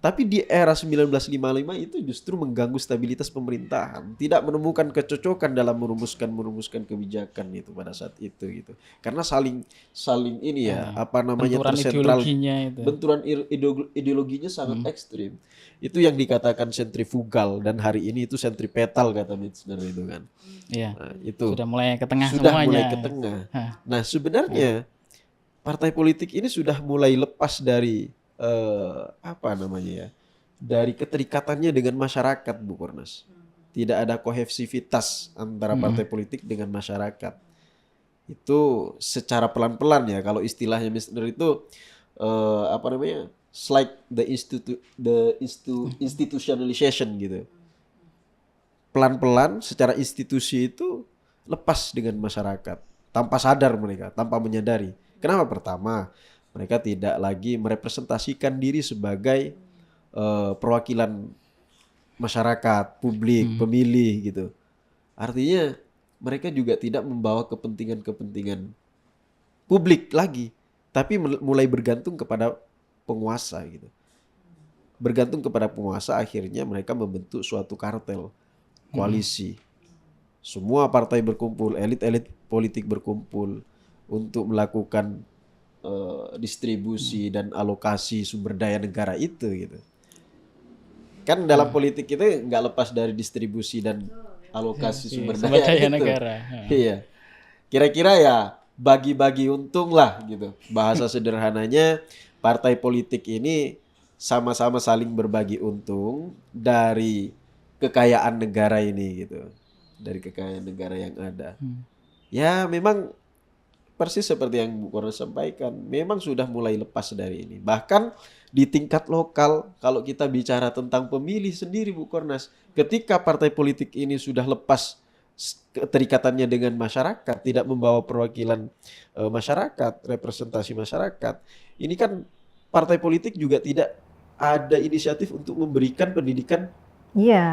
Tapi di era 1955 itu justru mengganggu stabilitas pemerintahan, tidak menemukan kecocokan dalam merumuskan kebijakan itu pada saat itu gitu. Karena saling ini ya, apa namanya, benturan tersentral, ideologinya itu. benturan ideologinya sangat ekstrim. Itu yang dikatakan sentrifugal dan hari ini itu sentripetal kata Michener itu kan. Iya. Nah, itu Sudah mulai ke tengah sudah semuanya. mulai ke tengah. Nah, sebenarnya partai politik ini sudah mulai lepas dari apa namanya ya, dari keterikatannya dengan masyarakat, Bu Kornas. Tidak ada kohesivitas antara partai politik dengan masyarakat. Itu secara pelan-pelan ya, kalau istilahnya Michener itu apa namanya, slide the institutionalization gitu. Pelan-pelan secara institusi itu lepas dengan masyarakat, tanpa sadar mereka, tanpa menyadari. Kenapa? Pertama, mereka tidak lagi merepresentasikan diri sebagai perwakilan masyarakat, publik, pemilih gitu. Artinya mereka juga tidak membawa kepentingan-kepentingan publik lagi, tapi mulai bergantung kepada penguasa gitu. Bergantung kepada penguasa, akhirnya mereka membentuk suatu kartel, koalisi. Semua partai berkumpul, elit-elit politik berkumpul untuk melakukan distribusi dan alokasi sumber daya negara itu gitu. Kan dalam politik itu nggak lepas dari distribusi dan alokasi sumber daya itu. Negara. Iya. Kira-kira ya bagi-bagi untung lah gitu. Bahasa sederhananya, partai politik ini sama-sama saling berbagi untung dari kekayaan negara ini gitu. Dari kekayaan negara yang ada. Ya memang persis seperti yang Bu Kornas sampaikan, memang sudah mulai lepas dari ini. Bahkan di tingkat lokal, kalau kita bicara tentang pemilih sendiri Bu Kornas, ketika partai politik ini sudah lepas keterikatannya dengan masyarakat, tidak membawa perwakilan masyarakat, representasi masyarakat, ini kan partai politik juga tidak ada inisiatif untuk memberikan pendidikan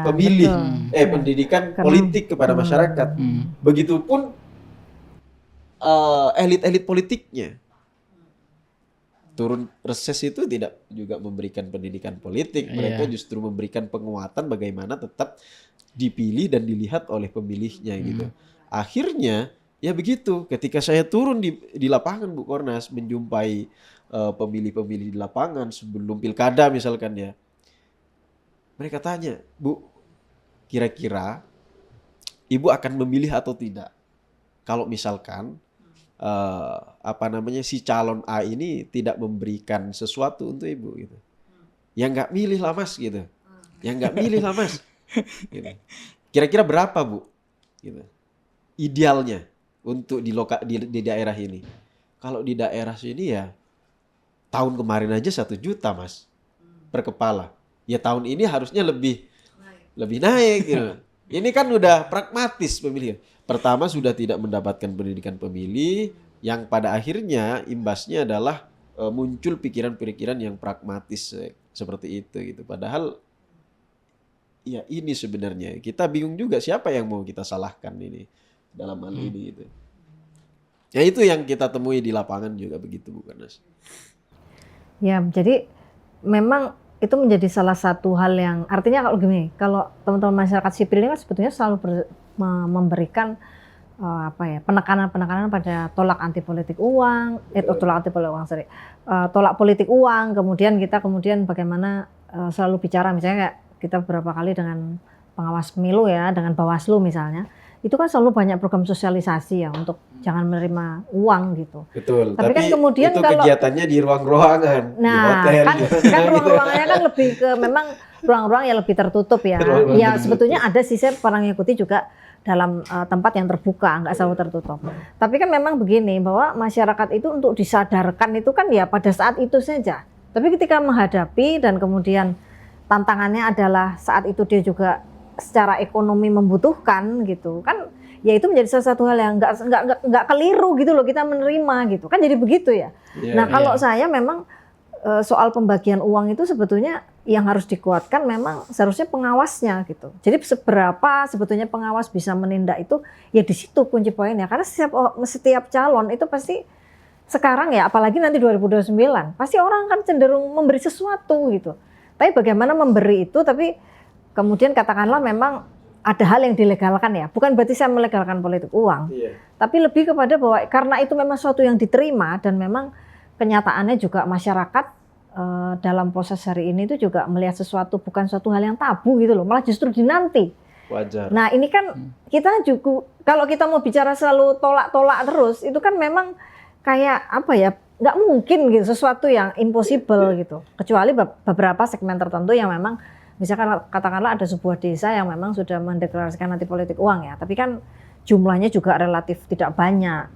pemilih, pendidikan politik kepada masyarakat. Begitupun elit-elit politiknya. Turun reses itu tidak juga memberikan pendidikan politik. Mereka justru memberikan penguatan bagaimana tetap dipilih dan dilihat oleh pemilihnya gitu. Akhirnya ya begitu. Ketika saya turun di lapangan Bu Kornas, menjumpai pemilih-pemilih di lapangan sebelum pilkada misalkan ya. Mereka tanya, Bu, kira-kira Ibu akan memilih atau tidak? Kalau misalkan si calon A ini tidak memberikan sesuatu untuk Ibu gitu. Ya nggak milih lah Mas gitu. Ya nggak milih lah Mas. Gitu. Kira-kira berapa Bu? Gitu. Idealnya untuk di daerah ini. Kalau di daerah sini ya tahun kemarin aja 1 juta Mas per kepala. Ya tahun ini harusnya lebih naik gitu. Ini kan udah pragmatis pemilih. Pertama sudah tidak mendapatkan pendidikan pemilih, yang pada akhirnya imbasnya adalah muncul pikiran-pikiran yang pragmatis seperti itu gitu. Padahal ya ini sebenarnya kita bingung juga siapa yang mau kita salahkan ini dalam hal ini gitu. Ya itu yang kita temui di lapangan juga begitu Bu Kornas. Ya jadi memang itu menjadi salah satu hal yang artinya kalau gini, kalau teman-teman masyarakat sipil ini kan sebetulnya selalu memberikan penekanan pada tolak politik uang, tolak politik uang, kemudian kita bagaimana selalu bicara misalnya kayak kita beberapa kali dengan pengawas pemilu ya, dengan Bawaslu misalnya, itu kan selalu banyak program sosialisasi ya untuk jangan menerima uang gitu. Betul. Tapi kan kemudian itu kalau kegiatannya di ruang-ruangan, nah, di hotel. kan ruang-ruangannya kan lebih ke memang ruang-ruang yang lebih tertutup ya. Ya sebetulnya ada sih saya pernah ngikuti juga dalam tempat yang terbuka, nggak selalu tertutup. Tapi kan memang begini, bahwa masyarakat itu untuk disadarkan itu kan ya pada saat itu saja. Tapi ketika menghadapi dan kemudian tantangannya adalah saat itu dia juga secara ekonomi membutuhkan gitu kan, ya itu menjadi salah satu hal yang nggak keliru gitu loh kita menerima gitu kan, jadi begitu ya. Nah kalau saya memang soal pembagian uang itu sebetulnya yang harus dikuatkan memang seharusnya pengawasnya gitu. Jadi seberapa sebetulnya pengawas bisa menindak itu ya di situ kunci poinnya. Karena setiap calon itu pasti sekarang ya, apalagi nanti 2029, pasti orang kan cenderung memberi sesuatu gitu. Tapi bagaimana memberi itu, tapi kemudian katakanlah memang ada hal yang dilegalkan ya. Bukan berarti saya melegalkan politik uang. Tapi lebih kepada bahwa karena itu memang sesuatu yang diterima dan memang kenyataannya juga masyarakat dalam proses hari ini itu juga melihat sesuatu bukan suatu hal yang tabu gitu loh, malah justru dinanti. Wajar. Nah ini kan kita juga kalau kita mau bicara selalu tolak-tolak terus, itu kan memang kayak apa ya, nggak mungkin gitu, sesuatu yang impossible gitu. Kecuali beberapa segmen tertentu yang memang misalkan katakanlah ada sebuah desa yang memang sudah mendeklarasikan anti politik uang ya, tapi kan jumlahnya juga relatif tidak banyak.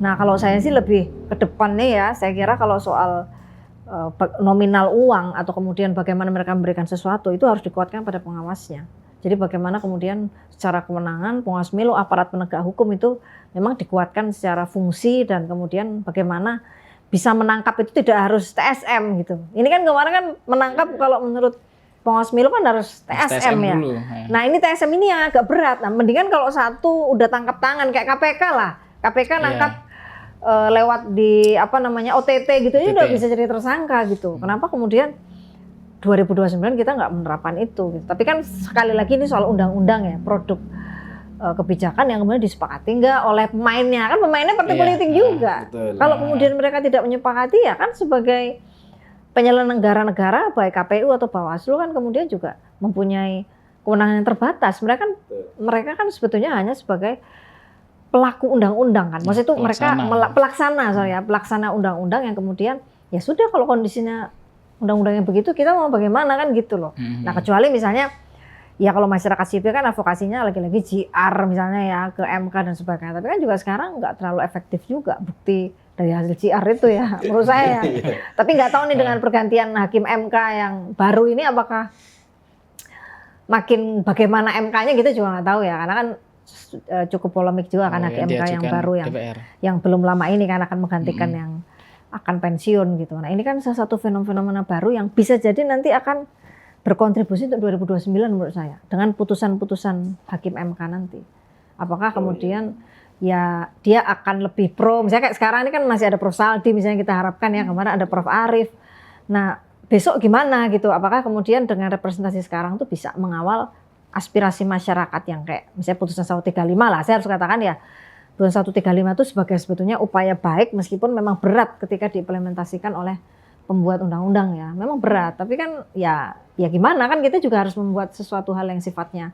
Nah kalau saya sih lebih ke depannya ya, saya kira kalau soal nominal uang atau kemudian bagaimana mereka memberikan sesuatu itu harus dikuatkan pada pengawasnya. Jadi bagaimana kemudian secara kewenangan pengawas pemilu, aparat penegak hukum itu memang dikuatkan secara fungsi dan kemudian bagaimana bisa menangkap itu tidak harus TSM gitu. Ini kan kemarin kan menangkap kalau menurut pengawas pemilu kan harus TSM ya. Dulu, Nah ini TSM ini yang agak berat. Nah mendingan kalau satu udah tangkap tangan kayak KPK lah. KPK nangkap lewat di apa namanya OTT gitu aja udah bisa jadi tersangka gitu. Kenapa kemudian 2029 kita nggak menerapkan itu gitu. Tapi kan sekali lagi ini soal undang-undang ya, produk kebijakan yang kemudian disepakati nggak oleh pemainnya, kan pemainnya partai politik juga. Kalau kemudian mereka tidak menyepakati ya kan sebagai penyelenggara negara baik KPU atau Bawaslu kan kemudian juga mempunyai kewenangan yang terbatas. Mereka kan sebetulnya hanya sebagai pelaku undang-undang kan. Maksudnya itu mereka pelaksana undang-undang yang kemudian ya sudah kalau kondisinya undang-undangnya begitu kita mau bagaimana kan gitu loh. Nah kecuali misalnya ya kalau masyarakat sipil kan advokasinya lagi-lagi JR misalnya ya ke MK dan sebagainya. Tapi kan juga sekarang nggak terlalu efektif juga bukti dari hasil JR itu ya menurut saya. Tapi nggak tahu nih dengan pergantian hakim MK yang baru ini apakah makin bagaimana MK-nya kita juga nggak tahu ya, karena kan cukup polemik juga kan hakim MK yang baru yang belum lama ini kan akan menggantikan yang akan pensiun gitu. Nah ini kan salah satu fenomena baru yang bisa jadi nanti akan berkontribusi untuk 2029 menurut saya dengan putusan-putusan hakim MK nanti. Apakah kemudian ya dia akan lebih pro, misalnya kayak sekarang ini kan masih ada Prof Saldi misalnya kita harapkan ya, kemarin ada Prof Arief. Nah besok gimana gitu, apakah kemudian dengan representasi sekarang tuh bisa mengawal aspirasi masyarakat yang kayak misalnya putusan 135 lah, saya harus katakan ya putusan 135 itu sebagai sebetulnya upaya baik meskipun memang berat ketika diimplementasikan oleh pembuat undang-undang ya, memang berat, tapi kan ya gimana kan kita juga harus membuat sesuatu hal yang sifatnya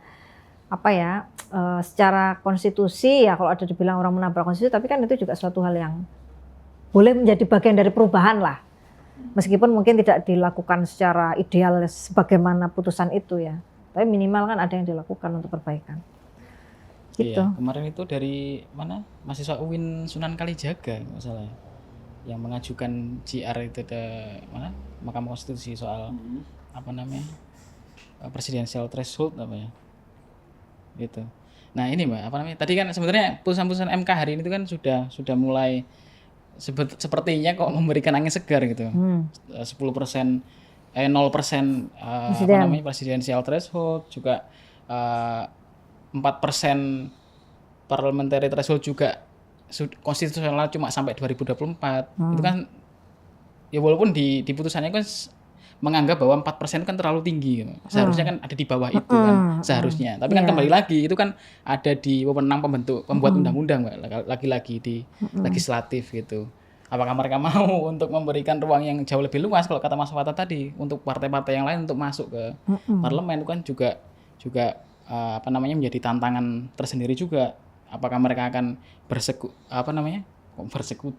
apa ya secara konstitusi ya, kalau ada dibilang orang menabrak konstitusi, tapi kan itu juga suatu hal yang boleh menjadi bagian dari perubahan lah, meskipun mungkin tidak dilakukan secara ideal sebagaimana putusan itu ya. Tapi minimal kan ada yang dilakukan untuk perbaikan. Gitu. Iya, kemarin itu dari mana? Mahasiswa UIN Sunan Kalijaga masalah yang mengajukan JR itu ke mana? Mahkamah Konstitusi soal apa namanya? Presidensial threshold apa ya? Gitu. Nah, ini Mbak, apa namanya? Tadi kan sebenarnya putusan-putusan MK hari ini itu kan sudah mulai sepertinya kok memberikan angin segar gitu. 10% 0% apa namanya presidensial threshold juga 4% parliamentary threshold juga konstitusional cuma sampai 2024. Itu kan ya walaupun di putusannya kan menganggap bahwa 4% kan terlalu tinggi gitu. Seharusnya kan ada di bawah itu kan seharusnya. Tapi kan kembali lagi itu kan ada di wewenang pembuat undang-undang Mbak, lagi-lagi di legislatif gitu. Apakah mereka mau untuk memberikan ruang yang jauh lebih luas kalau kata Mas Fata tadi untuk partai-partai yang lain untuk masuk ke parlemen, itu kan juga apa namanya menjadi tantangan tersendiri juga. Apakah mereka akan bersekutu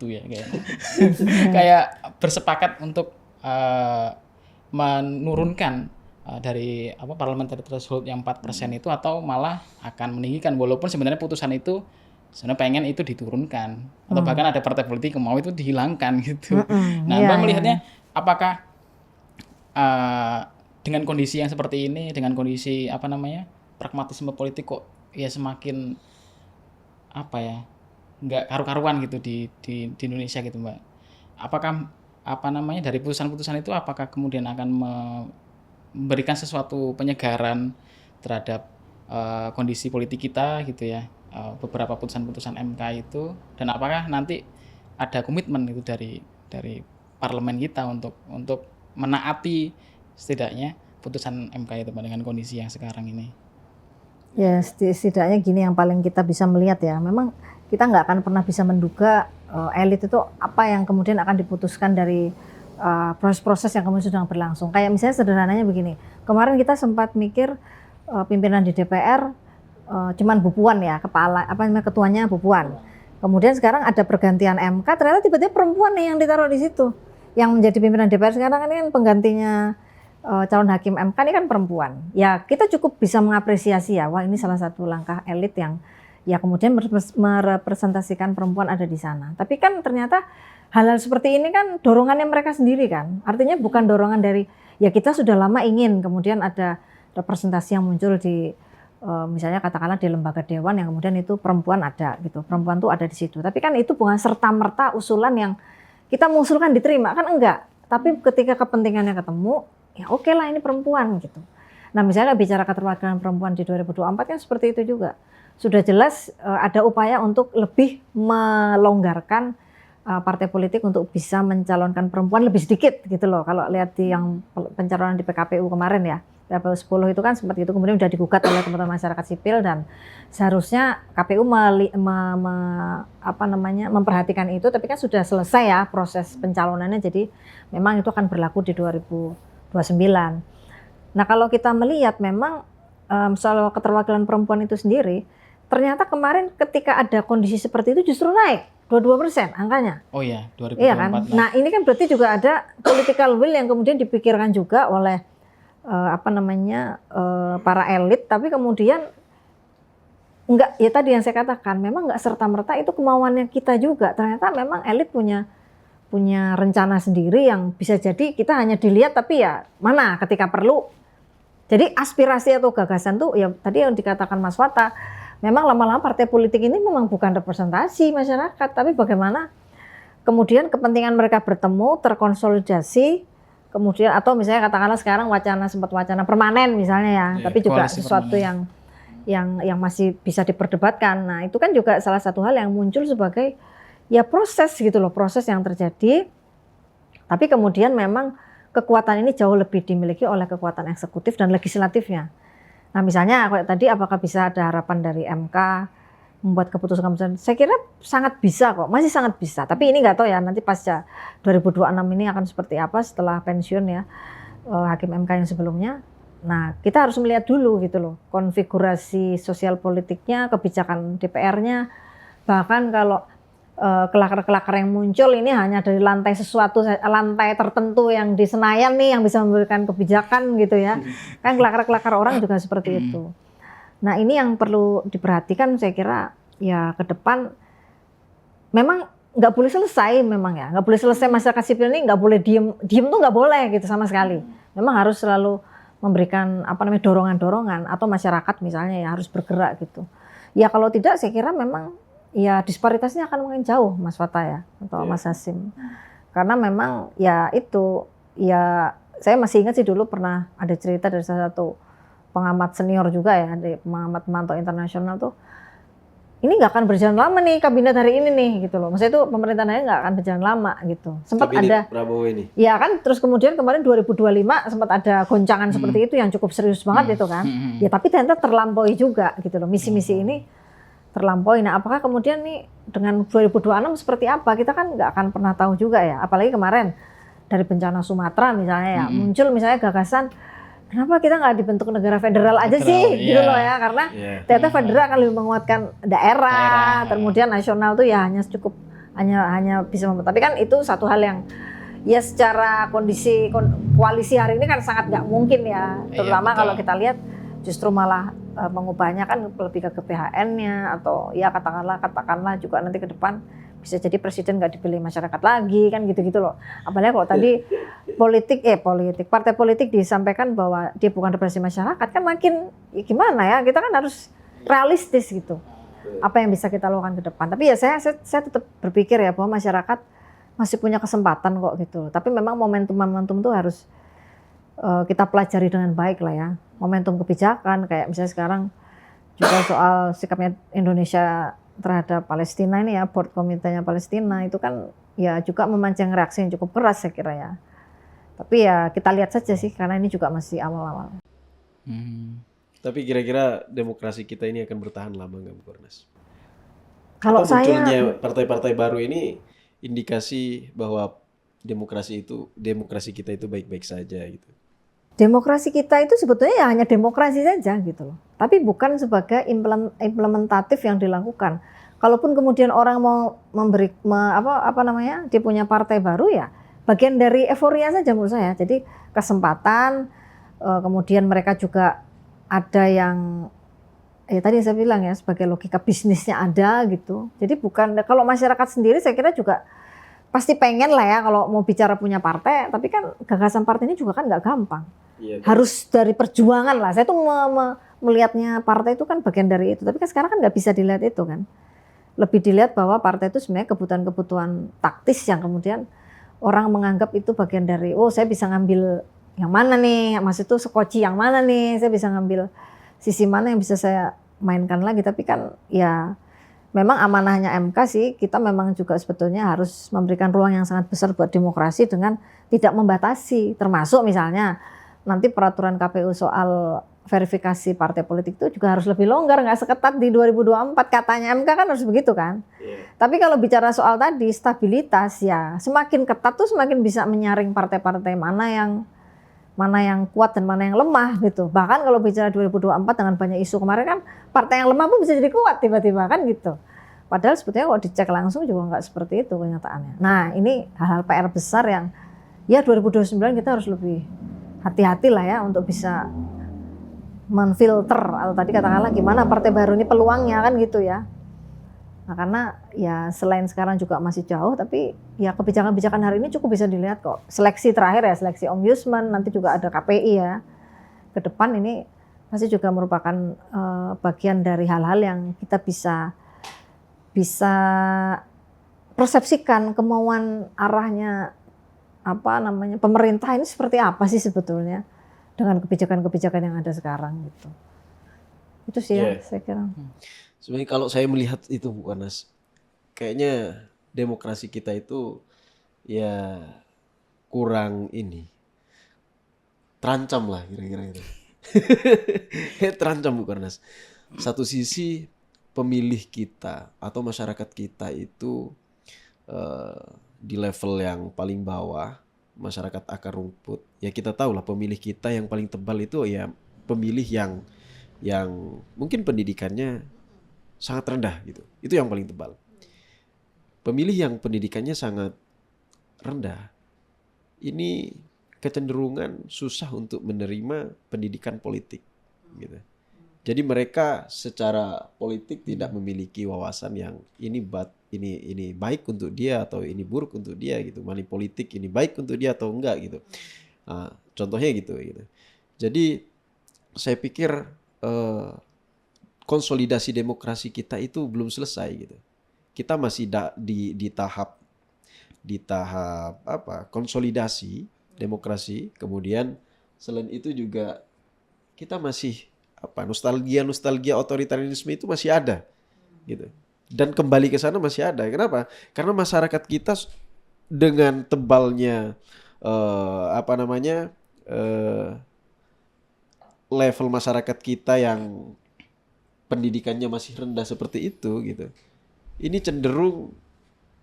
ya kayak bersepakat untuk menurunkan dari parliamentary threshold yang 4% itu, atau malah akan meninggikan, walaupun sebenarnya putusan itu sebenarnya pengen itu diturunkan, atau bahkan ada partai politik yang mau itu dihilangkan gitu. Nah, Iya, Mbak iya. melihatnya apakah dengan kondisi yang seperti ini, dengan kondisi pragmatisme politik kok ya semakin nggak karu-karuan gitu di Indonesia gitu, Mbak. Apakah dari putusan-putusan itu apakah kemudian akan memberikan sesuatu penyegaran terhadap kondisi politik kita gitu ya, beberapa putusan-putusan MK itu, dan apakah nanti ada komitmen itu dari parlemen kita untuk menaati setidaknya putusan MK itu dengan kondisi yang sekarang ini? Ya setidaknya gini yang paling kita bisa melihat ya, memang kita nggak akan pernah bisa menduga elit itu apa yang kemudian akan diputuskan dari proses-proses yang kemudian sedang berlangsung. Kayak misalnya sederhananya begini, kemarin kita sempat mikir pimpinan di DPR cuman Bu Puan ya, ketuanya Bu Puan. Kemudian sekarang ada pergantian MK, ternyata tiba-tiba perempuan nih yang ditaruh di situ. Yang menjadi pimpinan DPR sekarang ini kan penggantinya calon hakim MK ini kan perempuan. Ya kita cukup bisa mengapresiasi ya, wah ini salah satu langkah elit yang ya kemudian merepresentasikan perempuan ada di sana. Tapi kan ternyata hal-hal seperti ini kan dorongannya mereka sendiri kan. Artinya bukan dorongan dari, ya kita sudah lama ingin kemudian ada representasi yang muncul di misalnya katakanlah di lembaga dewan yang kemudian itu perempuan ada gitu. Perempuan tuh ada di situ. Tapi kan itu bukan serta-merta usulan yang kita mengusulkan diterima, kan enggak. Tapi ketika kepentingannya ketemu, ya oke lah ini perempuan gitu. Nah misalnya bicara keterwakilan perempuan di 2024 kan seperti itu juga. Sudah jelas ada upaya untuk lebih melonggarkan partai politik untuk bisa mencalonkan perempuan lebih sedikit gitu loh. Kalau lihat di yang pencalonan di PKPU kemarin ya, PKPU 10 itu kan seperti itu, kemudian sudah digugat oleh teman-teman masyarakat sipil, dan seharusnya KPU memperhatikan itu, tapi kan sudah selesai ya proses pencalonannya, jadi memang itu akan berlaku di 2029. Nah kalau kita melihat memang soal keterwakilan perempuan itu sendiri, ternyata kemarin ketika ada kondisi seperti itu justru naik 22% angkanya. Oh iya, 2024. Iya kan? Nah ini kan berarti juga ada political will yang kemudian dipikirkan juga oleh para elit, tapi kemudian enggak, ya tadi yang saya katakan, memang enggak serta-merta itu kemauannya kita juga. Ternyata memang elit punya rencana sendiri yang bisa jadi kita hanya dilihat, tapi ya mana ketika perlu. Jadi aspirasi atau gagasan tuh ya tadi yang dikatakan Mas Wata, memang lama-lama partai politik ini memang bukan representasi masyarakat, tapi bagaimana kemudian kepentingan mereka bertemu, terkonsolidasi, kemudian atau misalnya katakanlah sekarang sempat wacana permanen misalnya ya, tapi juga sesuatu yang masih bisa diperdebatkan. Nah itu kan juga salah satu hal yang muncul sebagai ya proses gitu loh, proses yang terjadi. Tapi kemudian memang kekuatan ini jauh lebih dimiliki oleh kekuatan eksekutif dan legislatifnya. Nah misalnya tadi apakah bisa ada harapan dari MK membuat keputusan-keputusan? Saya kira sangat bisa kok, masih sangat bisa. Tapi ini nggak tahu ya nanti pasca 2026 ini akan seperti apa setelah pensiun ya hakim MK yang sebelumnya. Nah kita harus melihat dulu gitu loh konfigurasi sosial politiknya, kebijakan DPR-nya. Bahkan kalau kelakar-kelakar yang muncul ini hanya dari lantai tertentu yang di Senayan nih yang bisa memberikan kebijakan gitu ya. Kan kelakar-kelakar orang juga seperti itu. Nah ini yang perlu diperhatikan saya kira ya ke depan. Memang nggak boleh selesai memang ya, nggak boleh selesai masyarakat sipil ini nggak boleh diem tuh nggak boleh gitu sama sekali. Memang harus selalu memberikan dorongan-dorongan, atau masyarakat misalnya ya harus bergerak gitu. Ya kalau tidak saya kira memang ya disparitasnya akan makin jauh Mas Wata ya atau Mas Hasim. Karena memang ya itu ya saya masih ingat sih dulu pernah ada cerita dari salah satu pengamat senior juga ya, dari pengamat pemantau internasional tuh, ini nggak akan berjalan lama nih kabinet hari ini nih gitu loh. Maksudnya itu pemerintahannya nggak akan berjalan lama gitu. Sempat kabinet ada Prabowo ini. Ya kan, terus kemudian kemarin 2025 sempat ada goncangan seperti itu yang cukup serius banget itu kan. Ya tapi ternyata terlampaui juga gitu loh. Misi-misi ini terlampaui. Nah apakah kemudian nih dengan 2026 seperti apa? Kita kan nggak akan pernah tahu juga ya. Apalagi kemarin dari bencana Sumatera misalnya ya, muncul misalnya gagasan, kenapa kita nggak dibentuk negara federal aja sih, gitu loh ya, karena ternyata federal akan lebih menguatkan daerah, kemudian nasional tuh ya hanya cukup hanya bisa tapi kan itu satu hal ya secara kondisi koalisi hari ini kan sangat nggak mungkin ya, terutama betul. kalau kita lihat justru malah mengubahnya kan lebih ke GBHN-nya atau ya katakanlah juga nanti ke depan bisa jadi presiden nggak dipilih masyarakat lagi kan gitu-gitu loh. Apalagi kalau tadi partai politik disampaikan bahwa dia bukan representasi masyarakat kan makin ya gimana ya, kita kan harus realistis gitu. Apa yang bisa kita lakukan ke depan. Tapi ya saya tetap berpikir ya bahwa masyarakat masih punya kesempatan kok gitu. Tapi memang momentum tuh harus kita pelajari dengan baik lah ya. Momentum kebijakan kayak misalnya sekarang juga soal sikapnya Indonesia terhadap Palestina ini ya, board komitenya Palestina itu kan ya juga memancing reaksi yang cukup keras saya kira ya. Tapi ya kita lihat saja sih karena ini juga masih awal-awal. Tapi kira-kira demokrasi kita ini akan bertahan lama nggak Bu Kornas? Kalau Atau saya munculnya partai-partai baru ini indikasi bahwa demokrasi kita itu baik-baik saja gitu. demokrasi kita itu sebetulnya ya hanya demokrasi saja gitu loh. Tapi bukan sebagai implementatif yang dilakukan. Kalaupun kemudian orang mau dia punya partai baru ya bagian dari euforia saja menurut saya. Jadi kesempatan, kemudian mereka juga ada yang tadi saya bilang ya sebagai logika bisnisnya ada gitu. Jadi bukan kalau masyarakat sendiri saya kira juga pasti pengen lah ya kalau mau bicara punya partai. Tapi kan gagasan partai ini juga kan nggak gampang. Iya, Harus dari perjuangan lah. Saya tuh melihatnya partai itu kan bagian dari itu. Tapi kan sekarang kan nggak bisa dilihat itu kan. Lebih dilihat bahwa partai itu sebenarnya kebutuhan-kebutuhan taktis yang kemudian orang menganggap itu bagian dari, oh saya bisa ngambil yang mana nih, maksud itu skoci yang mana nih, saya bisa ngambil sisi mana yang bisa saya mainkan lagi. Tapi kan ya memang amanahnya MK sih, kita memang juga sebetulnya harus memberikan ruang yang sangat besar buat demokrasi dengan tidak membatasi, termasuk misalnya nanti peraturan KPU soal verifikasi partai politik itu juga harus lebih longgar, nggak seketat di 2024 katanya MK kan harus begitu kan. Tapi kalau bicara soal tadi stabilitas ya semakin ketat tuh semakin bisa menyaring partai-partai mana yang kuat dan mana yang lemah gitu. Bahkan kalau bicara 2024 dengan banyak isu kemarin kan partai yang lemah pun bisa jadi kuat tiba-tiba kan gitu. Padahal sebetulnya kalau dicek langsung juga nggak seperti itu kenyataannya. Nah ini hal-hal PR besar yang ya 2029 kita harus lebih hati-hati lah ya untuk bisa menfilter atau tadi katakanlah gimana partai baru ini peluangnya kan gitu ya. Nah karena ya selain sekarang juga masih jauh tapi ya kebijakan-kebijakan hari ini cukup bisa dilihat kok. Seleksi terakhir ya seleksi ombudsman, nanti juga ada KPI ya. Ke depan ini pasti juga merupakan bagian dari hal-hal yang kita bisa persepsikan kemauan arahnya pemerintah ini seperti apa sih sebetulnya dengan kebijakan-kebijakan yang ada sekarang gitu. Itu sih ya saya kira. Sebenarnya kalau saya melihat itu Bu Kornas, kayaknya demokrasi kita itu ya kurang terancam lah kira-kira itu. Terancam Bu Kornas. Satu sisi pemilih kita atau masyarakat kita itu di level yang paling bawah, masyarakat akar rumput. Ya kita tahu lah pemilih kita yang paling tebal itu ya pemilih yang mungkin pendidikannya sangat rendah gitu. Itu yang paling tebal. Pemilih yang pendidikannya sangat rendah ini kecenderungan susah untuk menerima pendidikan politik gitu. Jadi mereka secara politik tidak memiliki wawasan yang ini baik untuk dia atau ini buruk untuk dia gitu. Money politik ini baik untuk dia atau enggak gitu. Nah, contohnya gitu. Jadi saya pikir konsolidasi demokrasi kita itu belum selesai gitu. Kita masih di tahap konsolidasi demokrasi. Kemudian selain itu juga kita masih nostalgia otoritarianisme itu masih ada gitu. Dan kembali ke sana masih ada. Kenapa? Karena masyarakat kita dengan tebalnya level masyarakat kita yang pendidikannya masih rendah seperti itu gitu. Ini cenderung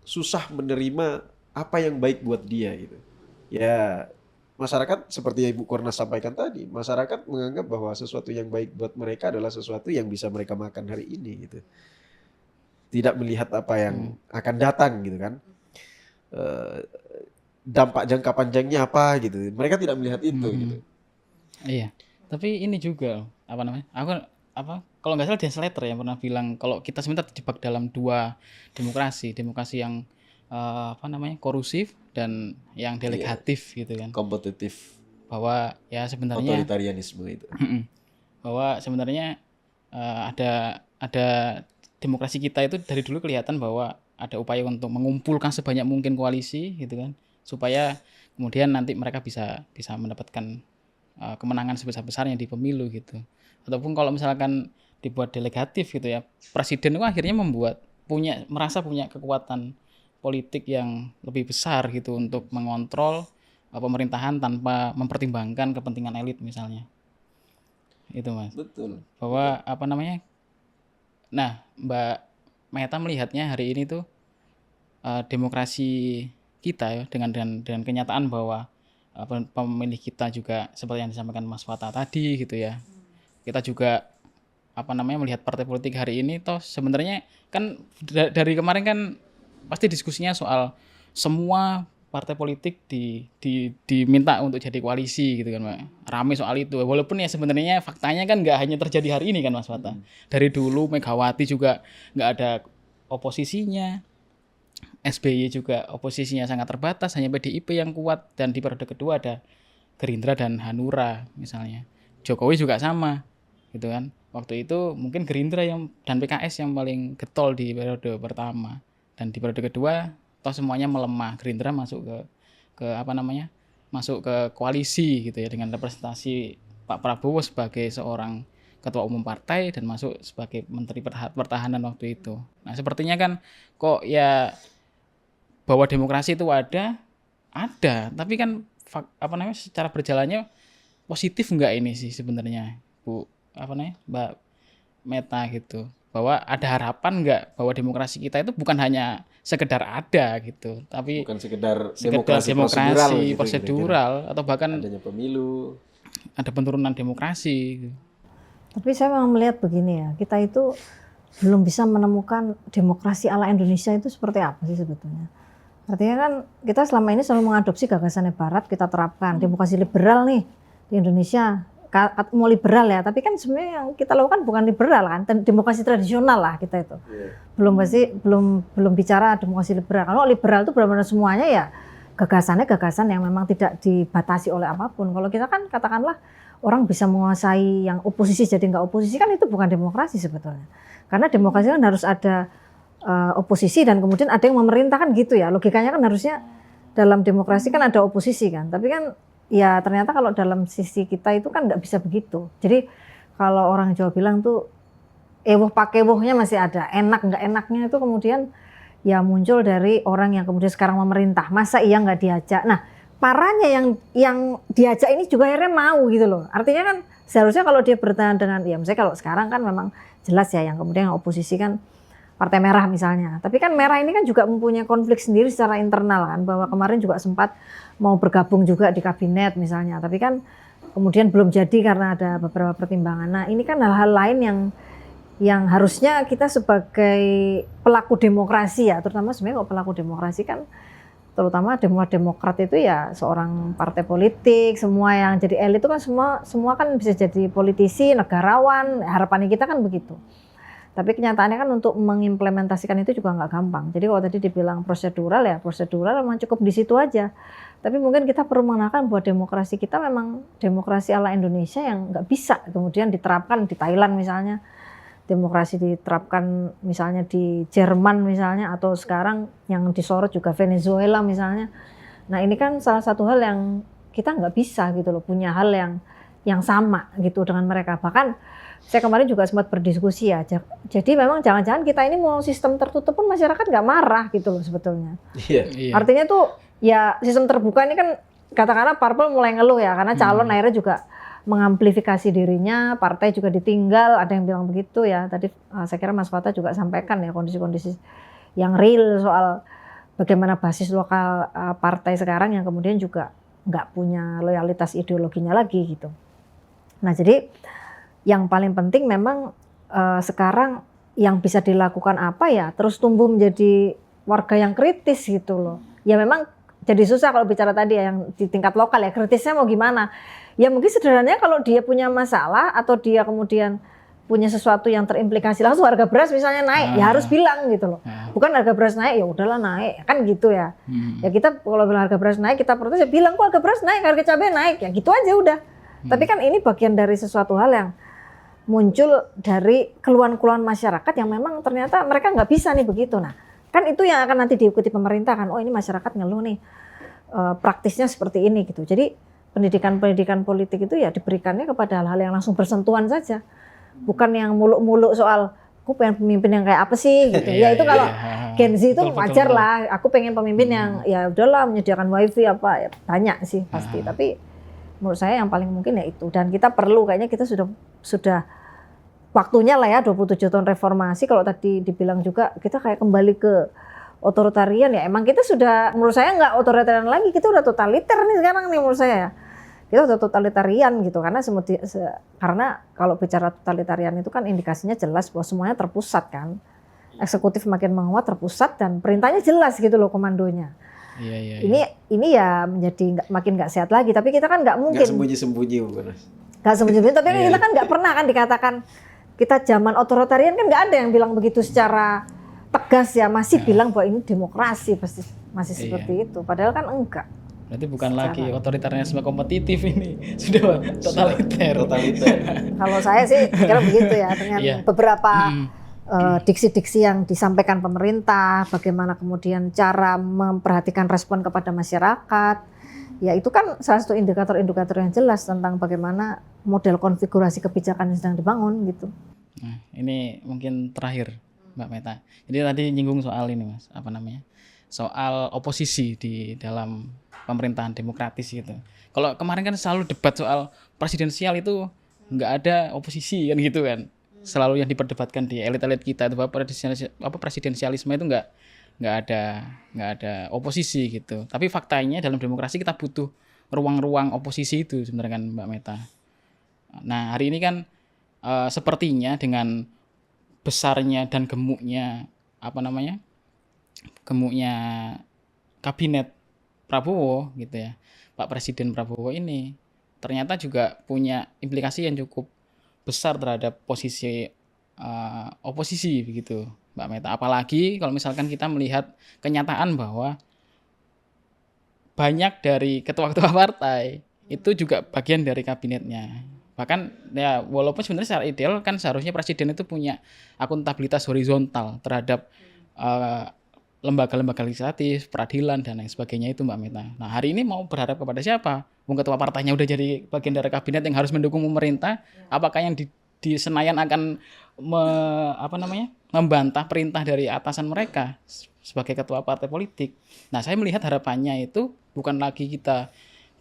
susah menerima apa yang baik buat dia gitu. Ya masyarakat seperti yang Ibu Kornas sampaikan tadi, masyarakat menganggap bahwa sesuatu yang baik buat mereka adalah sesuatu yang bisa mereka makan hari ini gitu. Tidak melihat apa yang akan datang gitu kan. dampak jangka panjangnya apa gitu. Mereka tidak melihat itu gitu. Iya. Tapi ini juga apa namanya? Kalau nggak salah Dean Slater yang pernah bilang kalau kita sebentar terjebak dalam dua demokrasi yang korusif dan yang delegatif gitu kan. Kompetitif, Bahwa ya sebenarnya otoritarianisme itu. bahwa sebenarnya ada demokrasi kita itu dari dulu kelihatan bahwa ada upaya untuk mengumpulkan sebanyak mungkin koalisi gitu kan, supaya kemudian nanti mereka bisa mendapatkan kemenangan sebesar-besarnya di pemilu gitu. Ataupun kalau misalkan dibuat delegatif gitu ya, presiden itu akhirnya merasa punya kekuatan politik yang lebih besar gitu untuk mengontrol pemerintahan tanpa mempertimbangkan kepentingan elit misalnya. Itu Mas. Betul. Bahwa nah Mbak Meta melihatnya hari ini tuh demokrasi kita ya dengan kenyataan bahwa pemilih kita juga seperti yang disampaikan Mas Fata tadi gitu ya. Kita juga melihat partai politik hari ini toh sebenarnya kan dari kemarin kan pasti diskusinya soal semua partai politik diminta untuk jadi koalisi gitu kan Mbak. Rame soal itu. Walaupun ya sebenarnya faktanya kan nggak hanya terjadi hari ini kan Mas Fata. Dari dulu Megawati juga nggak ada oposisinya. SBY juga oposisinya sangat terbatas, hanya PDIP yang kuat, dan di periode kedua ada Gerindra dan Hanura misalnya. Jokowi juga sama gitu kan. Waktu itu mungkin Gerindra dan PKS yang paling getol di periode pertama, dan di periode kedua toh semuanya melemah. Gerindra masuk masuk ke koalisi gitu ya dengan representasi Pak Prabowo sebagai seorang ketua umum partai dan masuk sebagai Menteri Pertahanan waktu itu. Nah, sepertinya kan kok ya bahwa demokrasi itu ada, tapi kan secara berjalannya positif enggak ini sih sebenarnya Bu Mbak Meta gitu, bahwa ada harapan enggak bahwa demokrasi kita itu bukan hanya sekedar ada gitu, tapi bukan sekedar demokrasi gitu, prosedural atau bahkan adanya pemilu, ada penurunan demokrasi gitu. Tapi saya memang melihat begini ya, kita itu belum bisa menemukan demokrasi ala Indonesia itu seperti apa sih sebetulnya. Artinya kan kita selama ini selalu mengadopsi gagasannya Barat, kita terapkan demokrasi liberal nih di Indonesia, mau liberal ya, tapi kan sebenarnya yang kita lakukan bukan liberal kan, demokrasi tradisional lah kita itu. Belum bicara demokrasi liberal. Kalau liberal itu benar-benar semuanya ya gagasan yang memang tidak dibatasi oleh apapun. Kalau kita kan katakanlah orang bisa menguasai yang oposisi jadi nggak oposisi, kan itu bukan demokrasi sebetulnya. Karena demokrasi kan harus ada oposisi dan kemudian ada yang memerintah kan gitu ya. Logikanya kan harusnya dalam demokrasi kan ada oposisi kan. Tapi kan ya ternyata kalau dalam sisi kita itu kan nggak bisa begitu. Jadi kalau orang Jawa bilang tuh ewoh pakewuhnya masih ada. Enak nggak enaknya itu kemudian ya muncul dari orang yang kemudian sekarang memerintah. Masa iya nggak diajak? Nah parahnya yang diajak ini juga akhirnya mau gitu loh. Artinya kan seharusnya kalau dia bertahan dengan, ya misalnya kalau sekarang kan memang jelas ya yang kemudian yang oposisi kan Partai Merah misalnya. Tapi kan Merah ini kan juga mempunyai konflik sendiri secara internal kan, bahwa kemarin juga sempat mau bergabung juga di kabinet misalnya. Tapi kan kemudian belum jadi karena ada beberapa pertimbangan. Nah ini kan hal-hal lain yang harusnya kita sebagai pelaku demokrasi ya, terutama sebenarnya kalau pelaku demokrasi kan terutama Demokrat itu ya seorang partai politik, semua yang jadi elit itu kan semua kan bisa jadi politisi, negarawan, harapannya kita kan begitu. Tapi kenyataannya kan untuk mengimplementasikan itu juga nggak gampang. Jadi kalau tadi dibilang prosedural ya prosedural memang cukup di situ aja. Tapi mungkin kita perlu mengenalkan bahwa demokrasi kita memang demokrasi ala Indonesia yang nggak bisa kemudian diterapkan di Thailand misalnya. Demokrasi diterapkan misalnya di Jerman misalnya, atau sekarang yang disorot juga Venezuela misalnya. Nah ini kan salah satu hal yang kita nggak bisa gitu loh, punya hal yang sama gitu dengan mereka. Bahkan saya kemarin juga sempat berdiskusi ya, jadi memang jangan-jangan kita ini mau sistem tertutup pun masyarakat nggak marah gitu loh sebetulnya. Iya. Artinya tuh ya sistem terbuka ini kan katakanlah parpol mulai ngeluh ya, karena calon akhirnya juga mengamplifikasi dirinya, partai juga ditinggal, ada yang bilang begitu ya. Tadi saya kira Mas Fata juga sampaikan ya kondisi-kondisi yang real soal bagaimana basis lokal partai sekarang yang kemudian juga nggak punya loyalitas ideologinya lagi gitu. Nah jadi yang paling penting memang sekarang yang bisa dilakukan apa ya, terus tumbuh menjadi warga yang kritis gitu loh. Ya memang jadi susah kalau bicara tadi ya, yang di tingkat lokal ya, kritisnya mau gimana. Ya mungkin sederhananya kalau dia punya masalah atau dia kemudian punya sesuatu yang terimplikasi langsung harga beras misalnya naik, ya harus bilang gitu loh. Bukan harga beras naik, ya udahlah naik, kan gitu ya. Ya kita kalau bilang harga beras naik, kita protes ya bilang kok harga beras naik, harga cabai naik, ya gitu aja udah. Tapi kan ini bagian dari sesuatu hal yang muncul dari keluhan-keluhan masyarakat yang memang ternyata mereka nggak bisa nih begitu. Nah, kan itu yang akan nanti diikuti pemerintah kan. Oh ini masyarakat ngeluh nih, praktisnya seperti ini gitu. Jadi pendidikan politik itu ya diberikannya kepada hal-hal yang langsung bersentuhan saja. Bukan yang muluk-muluk soal aku pengen pemimpin yang kayak apa sih gitu. Ya itu kalau Gen Z itu wajar lah. Aku pengen pemimpin yang ya udahlah menyediakan wifi apa ya, banyak sih pasti. Tapi menurut saya yang paling mungkin ya itu. Dan kita perlu kayaknya kita sudah waktunya lah ya 27 tahun reformasi. Kalau tadi dibilang juga kita kayak kembali ke otoritarian ya. Emang kita sudah menurut saya nggak otoritarian lagi, kita udah totaliter nih sekarang nih menurut saya ya. Kita udah totalitarian gitu karena kalau bicara totalitarian itu kan indikasinya jelas bahwa semuanya terpusat kan. Eksekutif makin menguat terpusat dan perintahnya jelas gitu loh komandonya. Iya. Ini ya menjadi makin nggak sehat lagi. Tapi kita kan nggak mungkin. Nggak sembunyi-sembunyi bukan? Nggak sembunyi-sembunyi. Tapi kita kan nggak pernah kan dikatakan kita zaman otoritarian kan nggak ada yang bilang begitu secara tegas ya. Masih bilang bahwa ini demokrasi masih seperti itu. Padahal kan enggak. Berarti bukan lagi otoritarianisme kompetitif ini, sudah totaliter. Kalau saya sih kira begitu ya dengan beberapa diksi-diksi yang disampaikan pemerintah, bagaimana kemudian cara memperhatikan respon kepada masyarakat, ya itu kan salah satu indikator-indikator yang jelas tentang bagaimana model konfigurasi kebijakan yang sedang dibangun gitu. Nah, ini mungkin terakhir Mbak Meta. Jadi tadi nyinggung soal ini Mas, soal oposisi di dalam pemerintahan demokratis gitu. Kalau kemarin kan selalu debat soal presidensial itu nggak ada oposisi kan gitu kan. Selalu yang diperdebatkan di elit-elit kita itu bahwa presidensialisme itu nggak ada oposisi gitu. Tapi faktanya dalam demokrasi kita butuh ruang-ruang oposisi itu sebenarnya kan Mbak Meta. Nah hari ini kan sepertinya dengan besarnya dan gemuknya kabinet Prabowo gitu ya, Pak Presiden Prabowo ini ternyata juga punya implikasi yang cukup besar terhadap posisi oposisi begitu Mbak Meta. Apalagi kalau misalkan kita melihat kenyataan bahwa banyak dari ketua-ketua partai itu juga bagian dari kabinetnya. Bahkan ya walaupun sebenarnya secara ideal kan seharusnya presiden itu punya akuntabilitas horizontal terhadap lembaga-lembaga legislatif, peradilan dan lain sebagainya itu Mbak Meta. Nah hari ini mau berharap kepada siapa? Wong ketua partainya udah jadi bagian dari kabinet yang harus mendukung pemerintah. Apakah yang di Senayan akan membantah perintah dari atasan mereka sebagai ketua partai politik? Nah saya melihat harapannya itu bukan lagi kita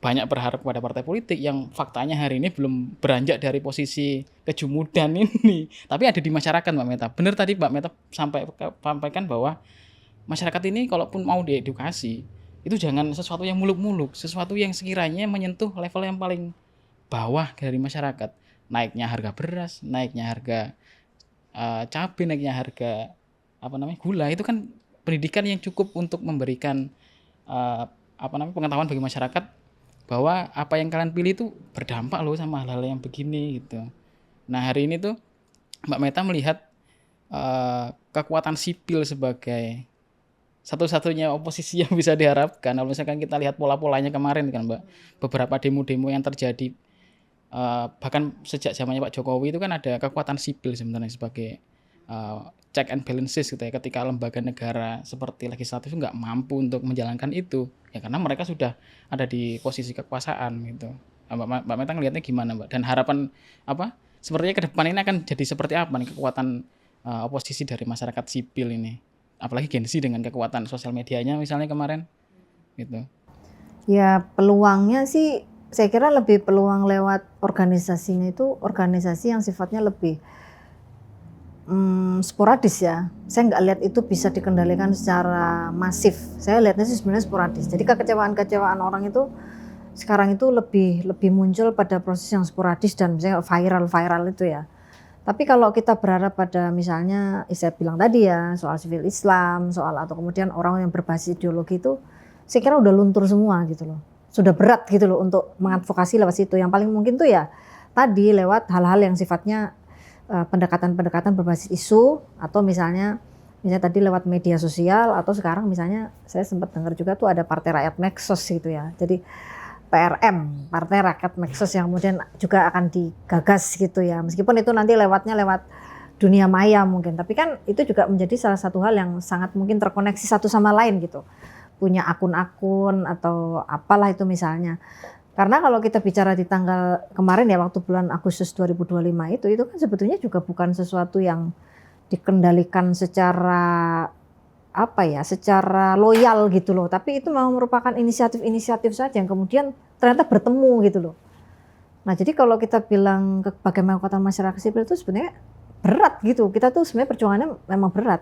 banyak berharap kepada partai politik yang faktanya hari ini belum beranjak dari posisi kejumudan ini, tapi ada di masyarakat Mbak Meta. Benar tadi Mbak Meta sampaikan bahwa masyarakat ini kalaupun mau diedukasi itu jangan sesuatu yang muluk-muluk, sesuatu yang sekiranya menyentuh level yang paling bawah dari masyarakat. Naiknya harga beras, naiknya harga cabai, naiknya harga gula, itu kan pendidikan yang cukup untuk memberikan pengetahuan bagi masyarakat bahwa apa yang kalian pilih itu berdampak loh sama hal-hal yang begini gitu. Nah hari ini tuh Mbak Meta melihat kekuatan sipil sebagai satu-satunya oposisi yang bisa diharapkan. Kalau misalkan kita lihat pola-polanya kemarin kan Mbak, beberapa demo-demo yang terjadi bahkan sejak zamannya Pak Jokowi itu kan ada kekuatan sipil sebenarnya sebagai check and balances gitu ya, ketika lembaga negara seperti legislatif itu nggak mampu untuk menjalankan itu ya karena mereka sudah ada di posisi kekuasaan gitu. Mbak Meta ngelihatnya gimana Mbak? Dan harapan sepertinya ke depan ini akan jadi seperti apa nih kekuatan oposisi dari masyarakat sipil ini? Apalagi Gen Z dengan kekuatan sosial medianya misalnya kemarin gitu. Ya peluangnya sih saya kira lebih peluang lewat organisasinya, itu organisasi yang sifatnya lebih sporadis ya. Saya nggak lihat itu bisa dikendalikan secara masif. Saya lihatnya sih sebenarnya sporadis. Jadi kekecewaan orang itu sekarang itu lebih muncul pada proses yang sporadis dan misalnya viral itu ya. Tapi kalau kita berharap pada misalnya saya bilang tadi ya soal civil Islam, soal atau kemudian orang yang berbasis ideologi itu saya kira udah luntur semua gitu loh. Sudah berat gitu loh untuk mengadvokasi lewat situ. Yang paling mungkin tuh ya tadi lewat hal-hal yang sifatnya pendekatan-pendekatan berbasis isu, atau misalnya tadi lewat media sosial, atau sekarang misalnya saya sempat dengar juga tuh ada Partai Rakyat Medsos gitu ya. Jadi PRM, Partai Rakyat Medsos, yang kemudian juga akan digagas gitu ya. Meskipun itu nanti lewatnya lewat dunia maya mungkin, tapi kan itu juga menjadi salah satu hal yang sangat mungkin terkoneksi satu sama lain gitu. Punya akun-akun atau apalah itu misalnya. Karena kalau kita bicara di tanggal kemarin ya, waktu bulan Agustus 2025 itu kan sebetulnya juga bukan sesuatu yang dikendalikan secara secara loyal gitu loh. Tapi itu memang merupakan inisiatif-inisiatif saja yang kemudian ternyata bertemu gitu loh. Nah jadi kalau kita bilang bagaimana kekuatan masyarakat sipil itu sebenarnya berat gitu. Kita tuh sebenarnya perjuangannya memang berat.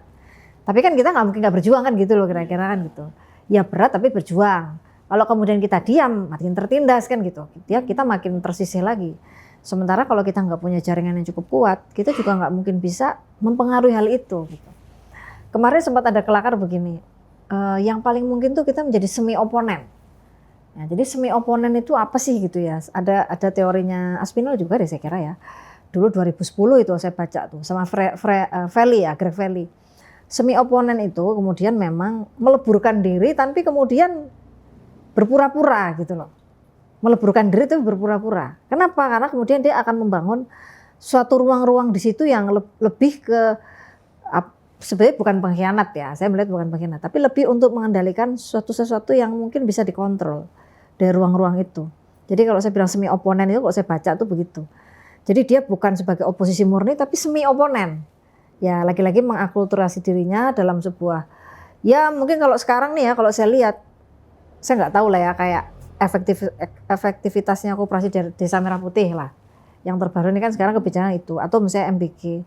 Tapi kan kita nggak mungkin nggak berjuang kan gitu loh, kira-kira kan gitu. Ya berat tapi berjuang. Kalau kemudian kita diam, makin tertindas kan gitu. Kita makin tersisih lagi. Sementara kalau kita nggak punya jaringan yang cukup kuat, kita juga nggak mungkin bisa mempengaruhi hal itu. Gitu. Kemarin sempat ada kelakar begini, yang paling mungkin tuh kita menjadi semi oponen. Ya, jadi semi oponen itu apa sih gitu ya? Ada teorinya Aspinall juga deh saya kira ya. Dulu 2010 itu saya baca tuh sama Greg Valley. Semi oponen itu kemudian memang meleburkan diri, tapi kemudian berpura-pura gitu loh. Meleburkan diri itu berpura-pura. Kenapa? Karena kemudian dia akan membangun suatu ruang-ruang di situ yang lebih ke sebenarnya bukan pengkhianat ya. Saya melihat bukan pengkhianat, tapi lebih untuk mengendalikan sesuatu yang mungkin bisa dikontrol dari ruang-ruang itu. Jadi kalau saya bilang semi oponen itu, kalau saya baca tuh begitu. Jadi dia bukan sebagai oposisi murni, tapi semi oponen. Ya lagi-lagi mengakulturasi dirinya dalam sebuah, ya mungkin kalau sekarang nih ya, kalau saya lihat, saya nggak tahu lah ya, kayak efektivitasnya koperasi Desa Merah Putih lah. Yang terbaru ini kan sekarang kebijakan itu, atau misalnya MBG.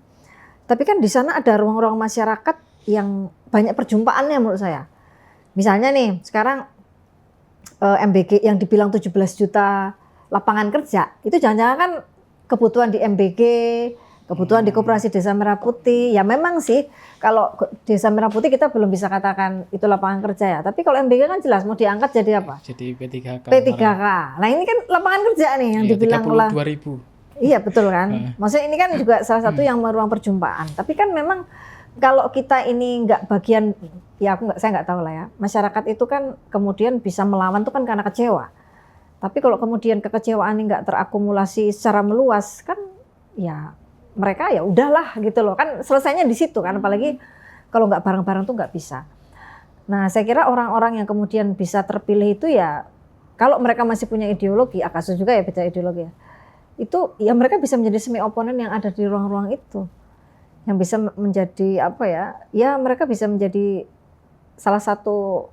Tapi kan di sana ada ruang-ruang masyarakat yang banyak perjumpaannya menurut saya. Misalnya nih, sekarang MBG yang dibilang 17 juta lapangan kerja, itu jangan-jangan kan kebutuhan di MBG, kebutuhan di Koperasi Desa Merah Putih. Ya memang sih, kalau Desa Merah Putih kita belum bisa katakan itu lapangan kerja ya. Tapi kalau MBG kan jelas mau diangkat jadi apa? Jadi P3K. P3K. Nah ini kan lapangan kerja nih yang dibilang 32.000. Iya betul kan. Maksudnya ini kan juga salah satu yang ruang perjumpaan. Tapi kan memang kalau kita ini nggak bagian, ya saya nggak tahu lah ya. Masyarakat itu kan kemudian bisa melawan tuh kan karena kecewa. Tapi kalau kemudian kekecewaan ini nggak terakumulasi secara meluas kan, ya mereka ya udahlah gitu loh. Kan selesainya di situ kan. Apalagi kalau nggak bareng-bareng tuh nggak bisa. Nah saya kira orang-orang yang kemudian bisa terpilih itu ya kalau mereka masih punya ideologi, kasus juga ya beda ideologi ya. Itu ya mereka bisa menjadi semi oponen yang ada di ruang-ruang itu, yang bisa menjadi apa ya mereka bisa menjadi salah satu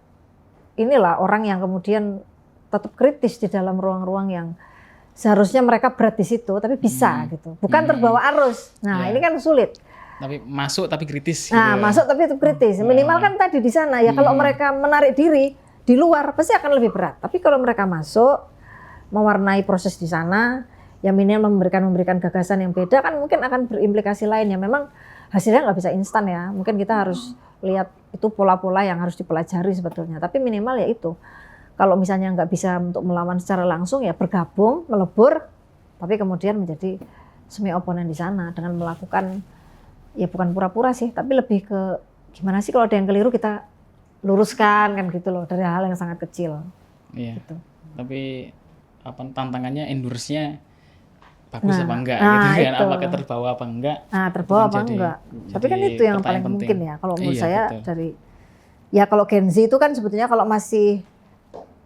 inilah orang yang kemudian tetap kritis di dalam ruang-ruang yang seharusnya mereka berat di situ tapi bisa gitu, bukan terbawa arus. Nah ini kan sulit. Tapi masuk tapi kritis. Nah gitu. masuk tapi itu kritis. Minimal kan tadi di sana ya kalau mereka menarik diri di luar pasti akan lebih berat. Tapi kalau mereka masuk mewarnai proses di sana, yang minimal memberikan gagasan yang beda kan mungkin akan berimplikasi lain yang memang hasilnya nggak bisa instan ya. Mungkin kita harus lihat itu pola-pola yang harus dipelajari sebetulnya. Tapi minimal ya itu. Kalau misalnya nggak bisa untuk melawan secara langsung ya bergabung, melebur, tapi kemudian menjadi semi oponen di sana dengan melakukan ya bukan pura-pura sih, tapi lebih ke gimana sih kalau ada yang keliru kita luruskan kan gitu loh dari hal yang sangat kecil. Iya. Gitu. Tapi tantangannya endurance-nya bagus apa enggak gitu kan, apakah terbawa apa enggak. Terbawa apa enggak. Tapi kan itu yang paling mungkin ya kalau menurut saya betul. Dari ya kalau Gen Z itu kan sebetulnya kalau masih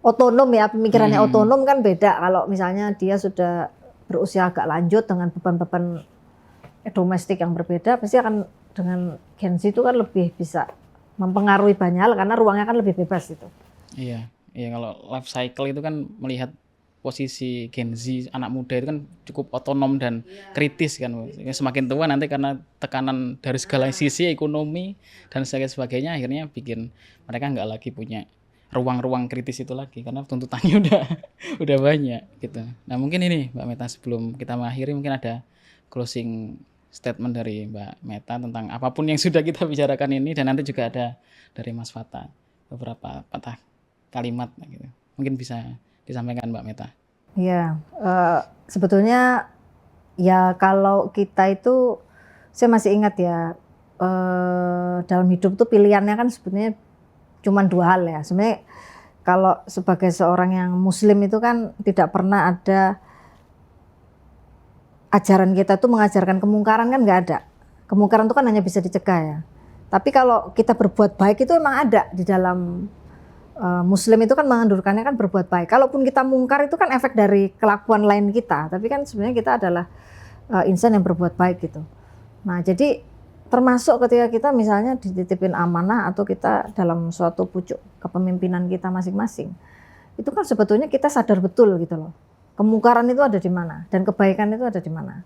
otonom ya, pemikirannya otonom kan beda. Kalau misalnya dia sudah berusia agak lanjut dengan beban-beban domestik yang berbeda, pasti akan dengan Gen Z itu kan lebih bisa mempengaruhi banyak hal karena ruangnya kan lebih bebas itu. Iya, kalau life cycle itu kan melihat posisi Gen Z anak muda itu kan cukup otonom dan kritis kan. Semakin tua nanti karena tekanan dari segala sisi ekonomi dan sebagainya akhirnya bikin mereka nggak lagi punya ruang-ruang kritis itu lagi karena tuntutannya udah banyak gitu. Nah mungkin ini Mbak Meta sebelum kita mengakhiri mungkin ada closing statement dari Mbak Meta tentang apapun yang sudah kita bicarakan ini dan nanti juga ada dari Mas Fata beberapa patah kalimat gitu. Mungkin bisa disampaikan Mbak Meta. Iya, sebetulnya ya kalau kita itu, saya masih ingat ya, dalam hidup tuh pilihannya kan sebetulnya cuma dua hal ya. Sebenarnya kalau sebagai seorang yang muslim itu kan tidak pernah ada ajaran kita tuh mengajarkan kemungkaran, kan nggak ada. Kemungkaran itu kan hanya bisa dicegah ya. Tapi kalau kita berbuat baik itu memang ada di dalam Muslim itu kan menganjurkannya kan berbuat baik. Kalaupun kita mungkar itu kan efek dari kelakuan lain kita. Tapi kan sebenarnya kita adalah insan yang berbuat baik gitu. Nah jadi termasuk ketika kita misalnya dititipin amanah atau kita dalam suatu pucuk kepemimpinan kita masing-masing, itu kan sebetulnya kita sadar betul gitu loh. Kemungkaran itu ada di mana dan kebaikan itu ada di mana.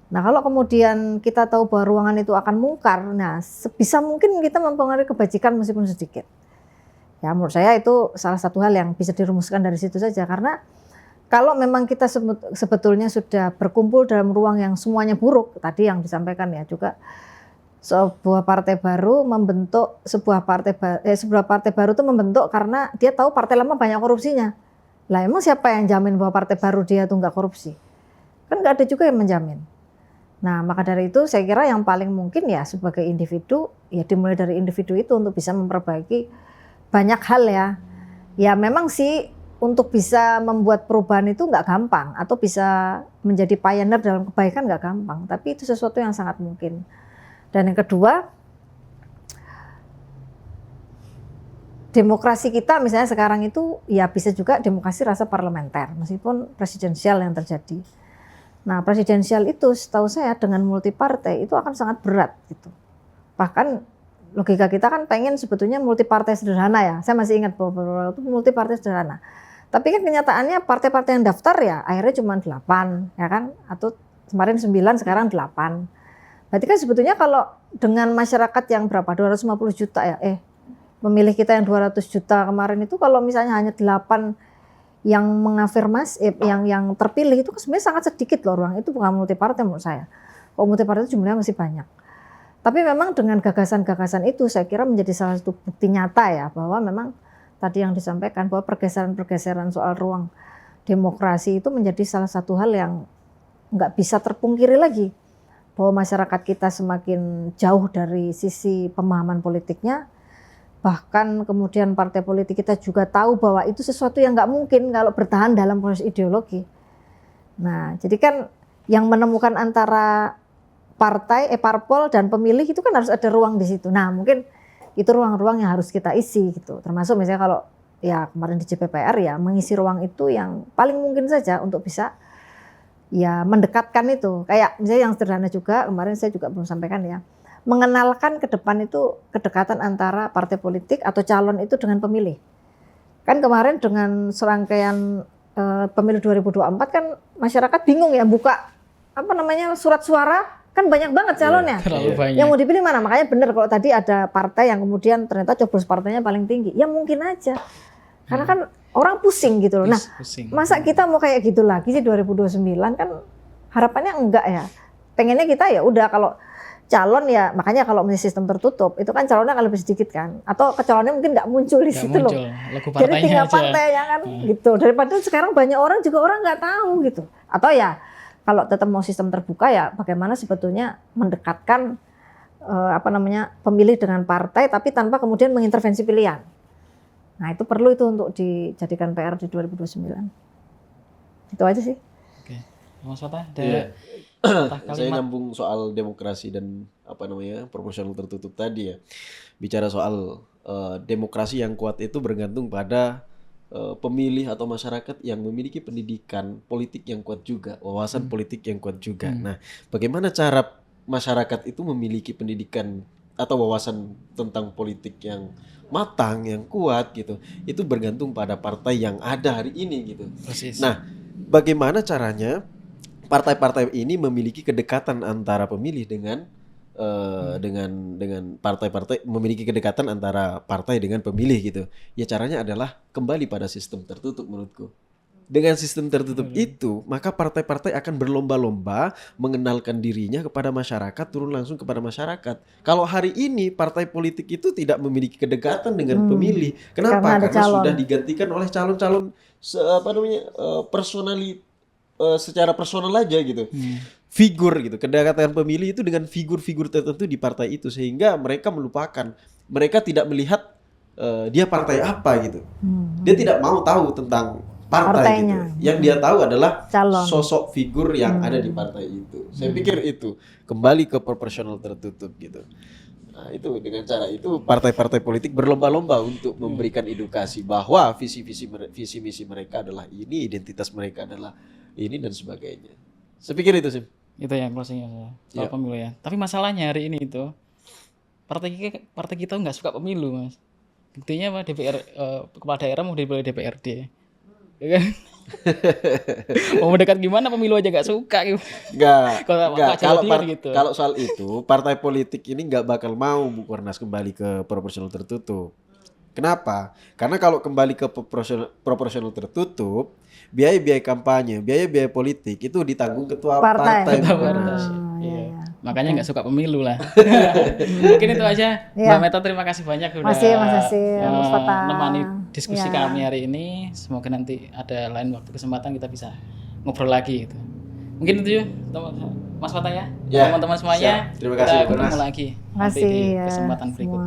Nah kalau kemudian kita tahu bahwa ruangan itu akan mungkar, nah sebisa mungkin kita mempengaruhi kebajikan meskipun sedikit. Ya menurut saya itu salah satu hal yang bisa dirumuskan dari situ saja, karena kalau memang kita sebetulnya sudah berkumpul dalam ruang yang semuanya buruk, tadi yang disampaikan ya juga, sebuah partai baru membentuk sebuah partai baru itu membentuk karena dia tahu partai lama banyak korupsinya. Lah emang siapa yang jamin bahwa partai baru dia tuh nggak korupsi? Kan nggak ada juga yang menjamin. Nah maka dari itu saya kira yang paling mungkin ya sebagai individu, ya dimulai dari individu itu untuk bisa memperbaiki banyak hal ya. Ya memang sih untuk bisa membuat perubahan itu nggak gampang, atau bisa menjadi pioneer dalam kebaikan nggak gampang. Tapi itu sesuatu yang sangat mungkin. Dan yang kedua, demokrasi kita misalnya sekarang itu ya bisa juga demokrasi rasa parlementer, meskipun presidensial yang terjadi. Nah presidensial itu setahu saya dengan multi partai itu akan sangat berat gitu. Bahkan logika kita kan pengen sebetulnya multi partai sederhana ya. Saya masih ingat bahwa itu multi partai sederhana. Tapi kan kenyataannya partai-partai yang daftar ya akhirnya cuma 8 ya kan, atau kemarin 9 sekarang 8. Berarti kan sebetulnya kalau dengan masyarakat yang berapa 250 juta ya, pemilih kita yang 200 juta kemarin itu, kalau misalnya hanya 8 yang mengafirmasi yang terpilih itu sebenarnya sangat sedikit loh ruang. Itu bukan multi partai menurut saya. Kalau multi partai itu jumlahnya masih banyak. Tapi memang dengan gagasan-gagasan itu saya kira menjadi salah satu bukti nyata ya bahwa memang tadi yang disampaikan bahwa pergeseran-pergeseran soal ruang demokrasi itu menjadi salah satu hal yang nggak bisa terpungkiri lagi, bahwa masyarakat kita semakin jauh dari sisi pemahaman politiknya, bahkan kemudian partai politik kita juga tahu bahwa itu sesuatu yang nggak mungkin kalau bertahan dalam proses ideologi. Nah jadi kan yang menemukan antara parpol dan pemilih itu kan harus ada ruang di situ. Nah mungkin itu ruang-ruang yang harus kita isi gitu. Termasuk misalnya kalau ya kemarin di JPPR ya mengisi ruang itu yang paling mungkin saja untuk bisa ya mendekatkan itu. Kayak misalnya yang sederhana juga kemarin saya juga belum sampaikan ya, mengenalkan ke depan itu kedekatan antara partai politik atau calon itu dengan pemilih. Kan kemarin dengan serangkaian pemilu 2024 kan masyarakat bingung ya buka surat suara. Kan banyak banget calonnya. Yang mau dipilih mana? Makanya benar kalau tadi ada partai yang kemudian ternyata coblos partainya paling tinggi. Ya mungkin aja. Karena kan orang pusing gitu loh. Nah, masa kita mau kayak gitu lagi sih 2029 kan harapannya enggak ya. Pengennya kita ya udah kalau calon ya, makanya kalau masih sistem tertutup itu kan calonnya akan lebih sedikit kan. Atau calonnya mungkin nggak muncul di situ loh. Jadi tinggal partainya kan gitu. Daripada sekarang banyak orang juga orang nggak tahu gitu. Atau ya kalau tetap mau sistem terbuka ya bagaimana sebetulnya mendekatkan pemilih dengan partai tapi tanpa kemudian mengintervensi pilihan. Nah itu perlu itu untuk dijadikan PR di 2029. Itu aja sih. Oke, Mas Fatah ada saya nyambung soal demokrasi dan proporsional tertutup tadi ya. Bicara soal demokrasi yang kuat itu bergantung pada pemilih atau masyarakat yang memiliki pendidikan politik yang kuat juga, wawasan politik yang kuat juga. Nah, bagaimana cara masyarakat itu memiliki pendidikan atau wawasan tentang politik yang matang, yang kuat gitu. Itu bergantung pada partai yang ada hari ini gitu. Persis. Nah, bagaimana caranya partai-partai ini memiliki kedekatan antara pemilih dengan partai-partai, memiliki kedekatan antara partai dengan pemilih gitu. Ya caranya adalah kembali pada sistem tertutup menurutku. Dengan sistem tertutup itu, maka partai-partai akan berlomba-lomba mengenalkan dirinya kepada masyarakat, turun langsung kepada masyarakat. Kalau hari ini partai politik itu tidak memiliki kedekatan dengan pemilih. Kenapa? Karena ada Karena calon. sudah digantikan oleh calon-calon secara personal aja gitu. Figur gitu. Kedekatan pemilih itu dengan figur-figur tertentu di partai itu, sehingga mereka melupakan. Mereka tidak melihat dia partai apa gitu. Dia tidak mau tahu tentang partai gitu. Partainya. Yang dia tahu adalah Calon. sosok figur yang ada di partai itu. Saya pikir itu kembali ke proporsional tertutup gitu. Nah, itu dengan cara itu partai-partai politik berlomba-lomba untuk memberikan edukasi bahwa visi misi mereka adalah ini, identitas mereka adalah ini dan sebagainya. Saya pikir itu sih. Itu yang closingnya saya soal Iya. pemilu ya. Tapi masalahnya hari ini itu partai kita nggak suka pemilu, Mas. Buktinya apa, kepala daerah mau dipilih DPRD, ya kan? Mau mendekat gimana pemilu aja nggak suka gitu. Enggak. Kalau Pak Jawadian gitu. Kalau soal itu, partai politik ini nggak bakal mau Bu Kornas kembali ke proporsional tertutup. Kenapa? Karena kalau kembali ke proporsional tertutup, biaya-biaya kampanye, biaya-biaya politik itu ditanggung ketua Partai. partai. Ketua Bu partai. Kornas. Iya. Makanya nggak suka pemilu lah. Mungkin itu aja. Iya. Mbak Meta, terima kasih banyak udah Masih, Mas Hasim, Mas Fatah. nemani diskusi Iya. kami hari ini. Semoga nanti ada lain waktu kesempatan kita bisa ngobrol lagi gitu. Mungkin itu ya, Mas Fatah ya. Ya, Teman-teman semuanya. siap. Terima kasih, Kita Bu Kornas. ketemu lagi nanti Makasih di ya kesempatan semua. berikutnya.